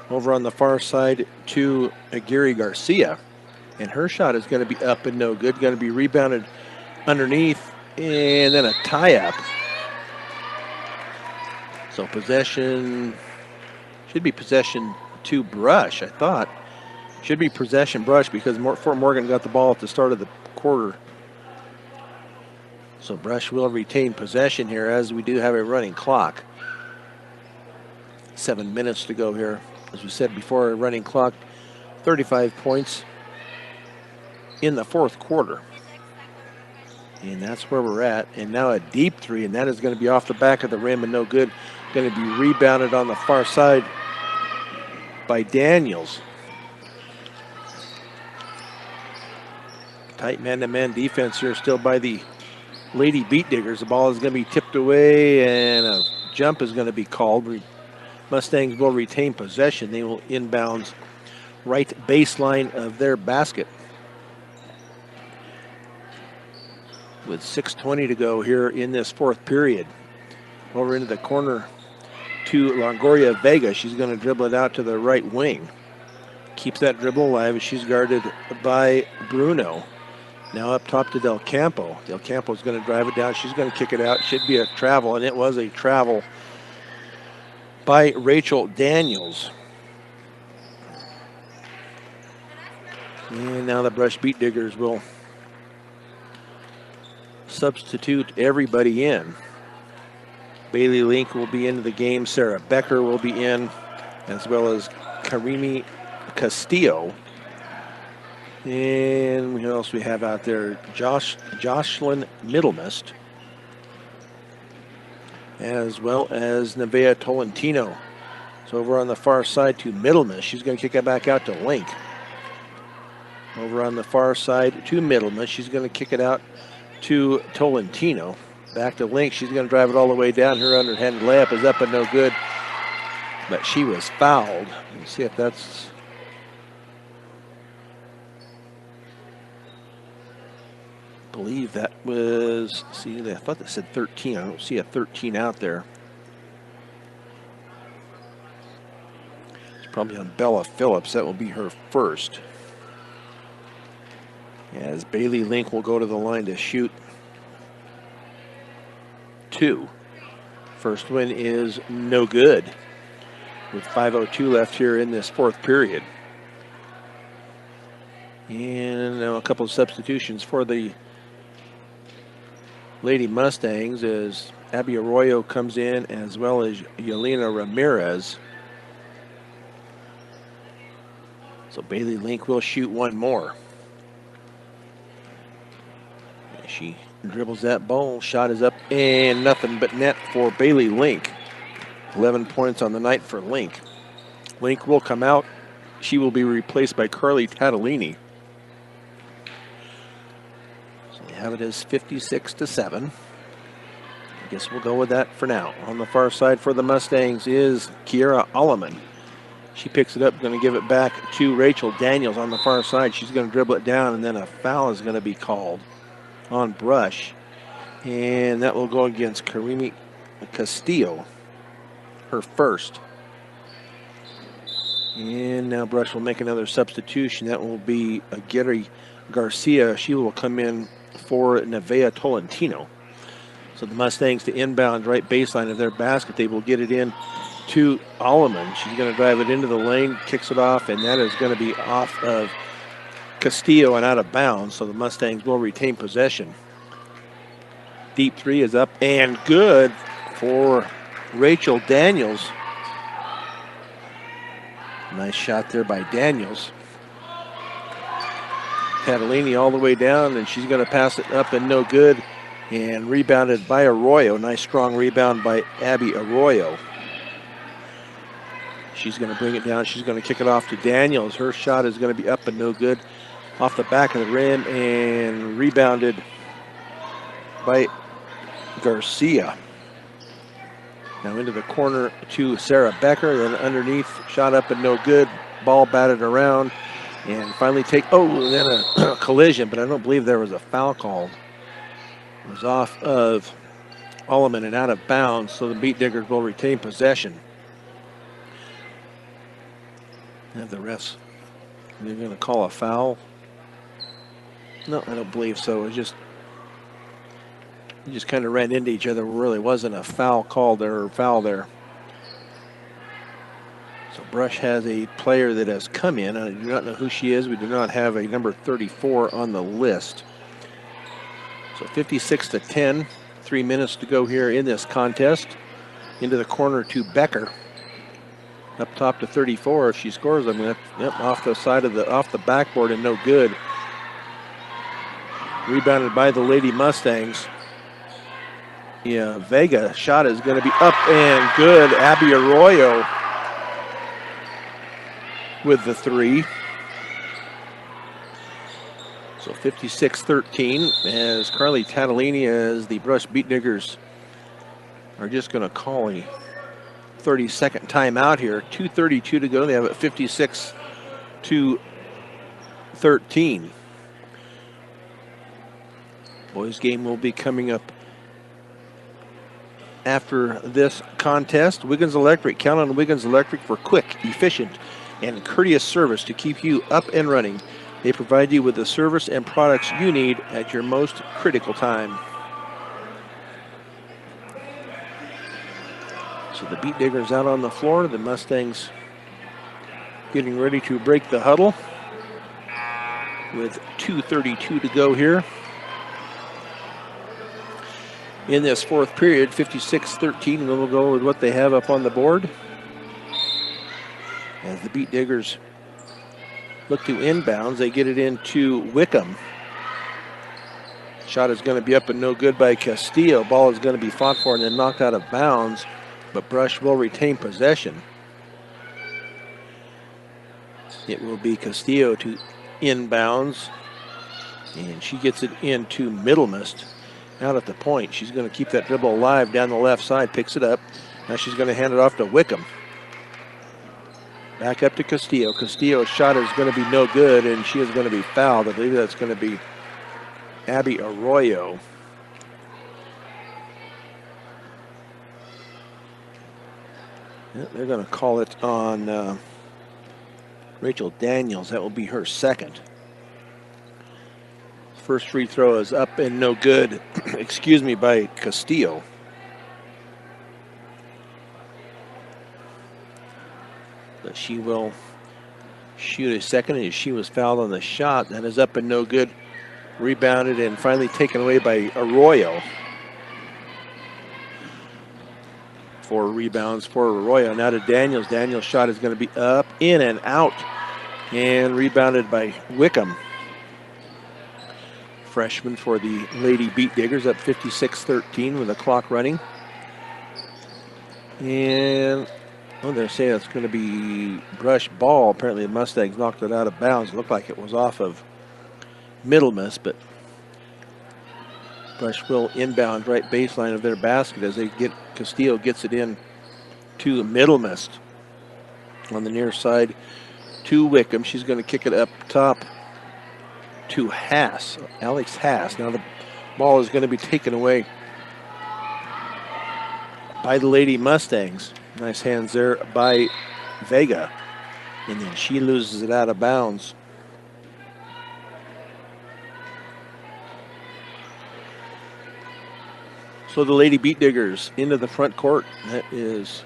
Over on the far side to Gary Garcia. And her shot is going to be up and no good. Going to be rebounded underneath. And then a tie-up. So possession, should be possession to Brush, I thought. Should be possession Brush because Fort Morgan got the ball at the start of the quarter. So Brush will retain possession here as we do have a running clock. 7 minutes to go here. As we said before, a running clock, 35 points in the fourth quarter. And that's where we're at. And now a deep 3, and that is going to be off the back of the rim and no good. Going to be rebounded on the far side by Daniels. Tight man-to-man defense here still by the Lady Beat Diggers. The ball is going to be tipped away and a jump is going to be called. Mustangs will retain possession. They will inbounds right baseline of their basket. With 6:20 to go here in this fourth period. Over into the corner to Longoria Vega. She's going to dribble it out to the right wing. Keeps that dribble alive as she's guarded by Bruno. Now up top to Del Campo. Del Campo is going to drive it down. She's going to kick it out. Should be a travel, and it was a travel by Rachel Daniels. And now the Brush Beat Diggers will substitute everybody in. Bailey Link will be into the game. Sarah Becker will be in, as well as Karimi Castillo. And who else we have out there? Jocelyn Middlemist, as well as Nevaeh Tolentino. So over on the far side to Middlemist. She's going to kick it back out to Link. Over on the far side to Middlemist. She's going to kick it out to Tolentino. Back to Link. She's going to drive it all the way down. Her underhanded layup is up and no good. But she was fouled. Let's see if that's... I believe that was... See, I thought that said 13. I don't see a 13 out there. It's probably on Bella Phillips. That will be her first. As Bailey Link will go to the line to shoot 2. First one is no good with 5:02 left here in this fourth period. And now a couple of substitutions for the Lady Mustangs as Abby Arroyo comes in, as well as Yelena Ramirez. So Bailey Link will shoot one more. She dribbles that ball. Shot is up and nothing but net for Bailey Link. 11 points on the night for Link. Link will come out. She will be replaced by Carly Tatalini. So they have it as 56-7. I guess we'll go with that for now. On the far side for the Mustangs is Kiera Alleman. She picks it up, going to give it back to Rachel Daniels on the far side. She's going to dribble it down, and then a foul is going to be called on Brush. And that will go against Karimi Castillo, her first. And now Brush will make another substitution. That will be Gary Garcia. She will come in for Nevaeh Tolentino. So the Mustangs to inbound right baseline of their basket. They will get it in to Alleman. She's going to drive it into the lane, kicks it off, and that is going to be off of Castillo and out of bounds. So the Mustangs will retain possession. Deep three is up and good for Rachel Daniels. Nice shot there by Daniels. Catalini all the way down, and she's going to pass it up and no good. And rebounded by Arroyo. Nice strong rebound by Abby Arroyo. She's going to bring it down. She's going to kick it off to Daniels. Her shot is going to be up and no good. Off the back of the rim and rebounded by Garcia. Now into the corner to Sarah Becker. Then underneath, shot up and no good. Ball batted around. And finally then a collision, but I don't believe there was a foul called. It was off of Alleman and out of bounds, so the Beat Diggers will retain possession. And the refs, they're going to call a foul. No, I don't believe so. It just kind of ran into each other. There really wasn't a foul called there or foul there. So Brush has a player that has come in. I do not know who she is. We do not have a number 34 on the list. So 56-10, 3 minutes to go here in this contest. Into the corner to Becker. Up top to 34. If she scores, I mean, off the side of off the backboard and no good. Rebounded by the Lady Mustangs. Yeah, Vega shot is going to be up and good. Abby Arroyo with the three. So 56-13 as Carly Tatalini, as the Brush Beat Diggers are just going to call a 30-second timeout here. 2:32 to go. They have it 56-13. Boys game will be coming up after this contest. Wiggins Electric. Count on Wiggins Electric for quick, efficient, and courteous service to keep you up and running. They provide you with the service and products you need at your most critical time. So the Beat Diggers out on the floor. The Mustangs getting ready to break the huddle with 2:32 to go here. In this fourth period, 56-13, and we'll go with what they have up on the board. As the Beat Diggers look to inbounds, they get it into Wickham. Shot is going to be up and no good by Castillo. Ball is going to be fought for and then knocked out of bounds, but Brush will retain possession. It will be Castillo to inbounds, and she gets it into Middlemist. Out at the point, she's going to keep that dribble alive down the left side, picks it up. Now she's going to hand it off to Wickham. Back up to Castillo. Castillo's shot is going to be no good, and she is going to be fouled. I believe that's going to be Abby Arroyo. Yeah, they're going to call it on Rachel Daniels. That will be her second. First free throw is up and no good, excuse me, by Castillo. But she will shoot a second as she was fouled on the shot. That is up and no good. Rebounded and finally taken away by Arroyo. 4 rebounds for Arroyo. Now to Daniels. Daniels' shot is going to be up, in and out, and rebounded by Wickham. Freshman for the Lady Beat Diggers, up 56-13 with the clock running. And they're saying it's going to be Brush ball. Apparently the Mustangs knocked it out of bounds. It looked like it was off of Middlemist, but Brush will inbound right baseline of their basket as they get Castillo gets it in to Middlemist on the near side to Wickham. She's going to kick it up top to Haas, Alex Haas. Now the ball is going to be taken away by the Lady Mustangs. Nice hands there by Vega. And then she loses it out of bounds. So the Lady Beat Diggers into the front court. That is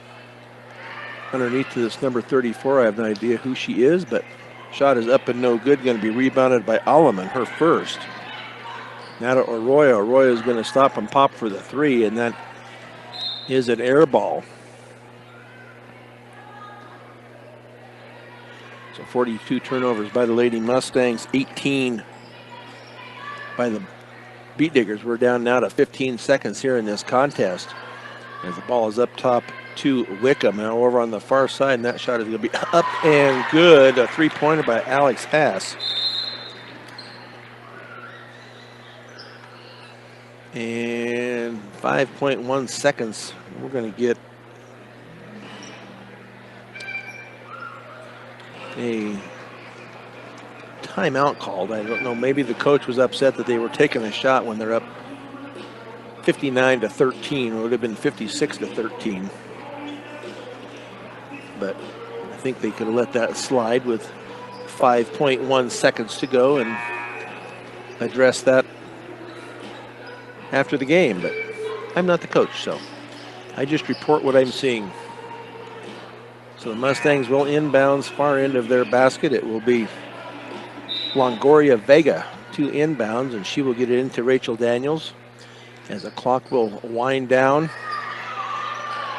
underneath to this number 34. I have no idea who she is, but shot is up and no good. Going to be rebounded by Alleman, her first. Now to Arroyo. Arroyo is going to stop and pop for the three, and that is an air ball. So 42 turnovers by the Lady Mustangs, 18 by the Beat Diggers. We're down now to 15 seconds here in this contest. As the ball is up top to Wickham. Now over on the far side, and that shot is going to be up and good. A three-pointer by Alex Haas. And 5.1 seconds. We're going to get a timeout called. I don't know, maybe the coach was upset that they were taking a shot when they're up 59-13. It would have been 56-13. But I think they could have let that slide with 5.1 seconds to go and address that after the game. But I'm not the coach, so I just report what I'm seeing. So the Mustangs will inbounds far end of their basket. It will be Longoria Vega to inbounds, and she will get it into Rachel Daniels as the clock will wind down.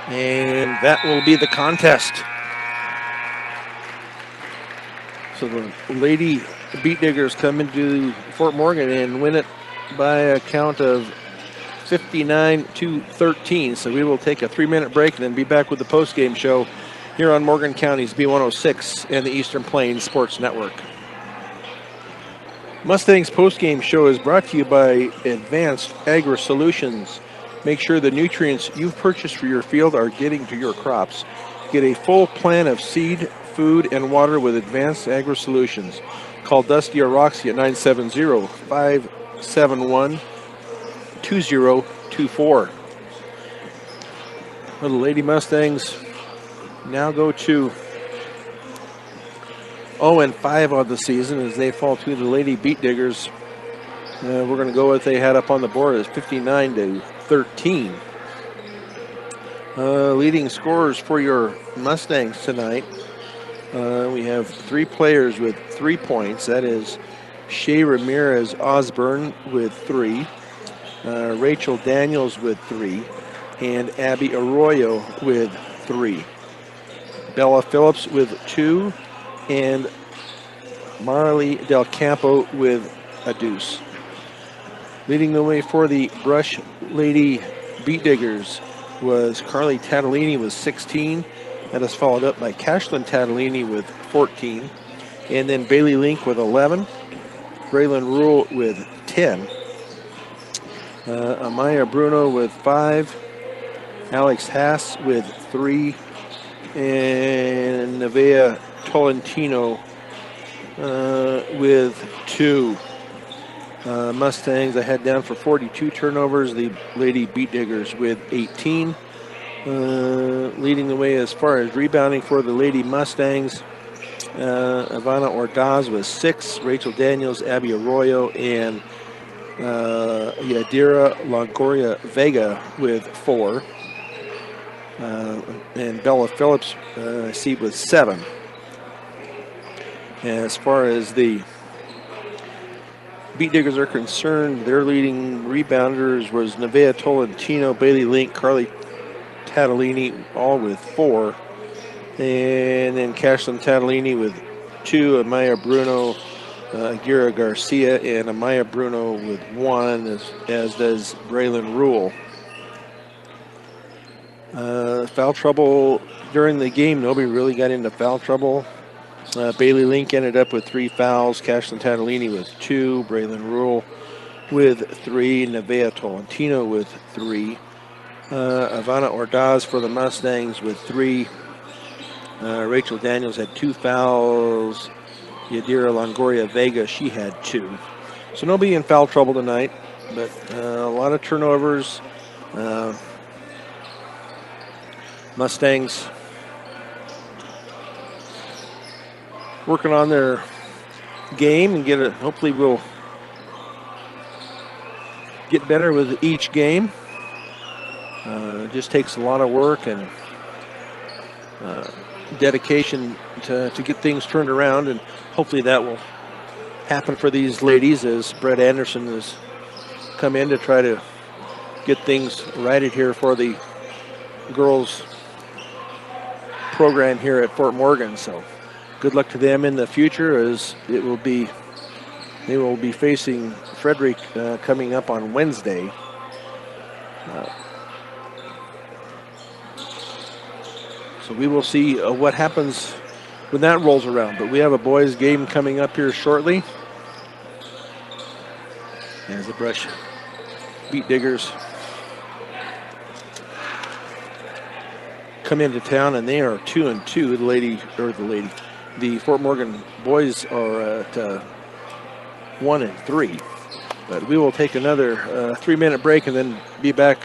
And that will be the contest. So the Lady Beat Diggers come into Fort Morgan and win it by a count of 59-13. So we will take a 3-minute break and then be back with the post-game show here on Morgan County's B106 and the Eastern Plains Sports Network. Mustang's postgame show is brought to you by Advanced Agri Solutions. Make sure the nutrients you've purchased for your field are getting to your crops. Get a full plan of seed, food, and water with Advanced Agri Solutions. Call Dusty or Roxy at 970-571-2024. Well, the Lady Mustangs now go to 0-5 on the season as they fall to the Lady Beet Diggers. We're going to go with they had up on the board as 59-13. Leading scorers for your Mustangs tonight. We have 3 players with 3 points. That is Shay Ramirez Osborne with 3, Rachel Daniels with 3, and Abby Arroyo with 3. Bella Phillips with 2, and Marley Del Campo with a deuce. Leading the way for the Brush Lady Beet Diggers was Carly Tatalini with 16. That is followed up by Cashlyn Tatalini with 14. And then Bailey Link with 11. Braylon Rule with 10. Amaya Bruno with 5. Alex Haas with 3. And Nevaeh Tolentino with 2. Mustangs I had down for 42 turnovers. The Lady Beet Diggers with 18. Leading the way as far as rebounding for the Lady Mustangs, Ivana Ordaz with 6. Rachel Daniels, Abby Arroyo, and Yadira Longoria Vega with 4. And Bella Phillips, I see, with 7. As far as the Beet Diggers are concerned, their leading rebounders was Nevaeh Tolentino, Bailey Link, Carly Tatalini, all with 4. And then Cashlyn Tatalini with 2, Amaya Bruno, Aguirre Garcia, and Amaya Bruno with 1, as does Braylon Rule. Foul trouble during the game. Nobody really got into foul trouble. Bailey Link ended up with 3 fouls. Cashlyn Tatalini with 2. Braylon Rule with 3. Nevaeh Tolentino with 3. Ivana Ordaz for the Mustangs with 3. Rachel Daniels had 2 fouls. Yadira Longoria Vega, she had 2. So nobody in foul trouble tonight, but a lot of turnovers. Mustangs working on their game and hopefully we'll get better with each game. It just takes a lot of work and dedication to get things turned around, and hopefully that will happen for these ladies as Brett Anderson has come in to try to get things righted here for the girls program here at Fort Morgan. So good luck to them in the future, as they will be facing Frederick coming up on Wednesday. So we will see what happens when that rolls around. But we have a boys game coming up here shortly, as the Brush Beet Diggers come into town, and they are 2-2. The Fort Morgan boys are at 1-3. But we will take another 3-minute break and then be back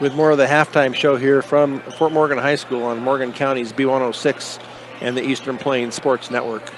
with more of the halftime show here from Fort Morgan High School on Morgan County's B106 and the Eastern Plains Sports Network.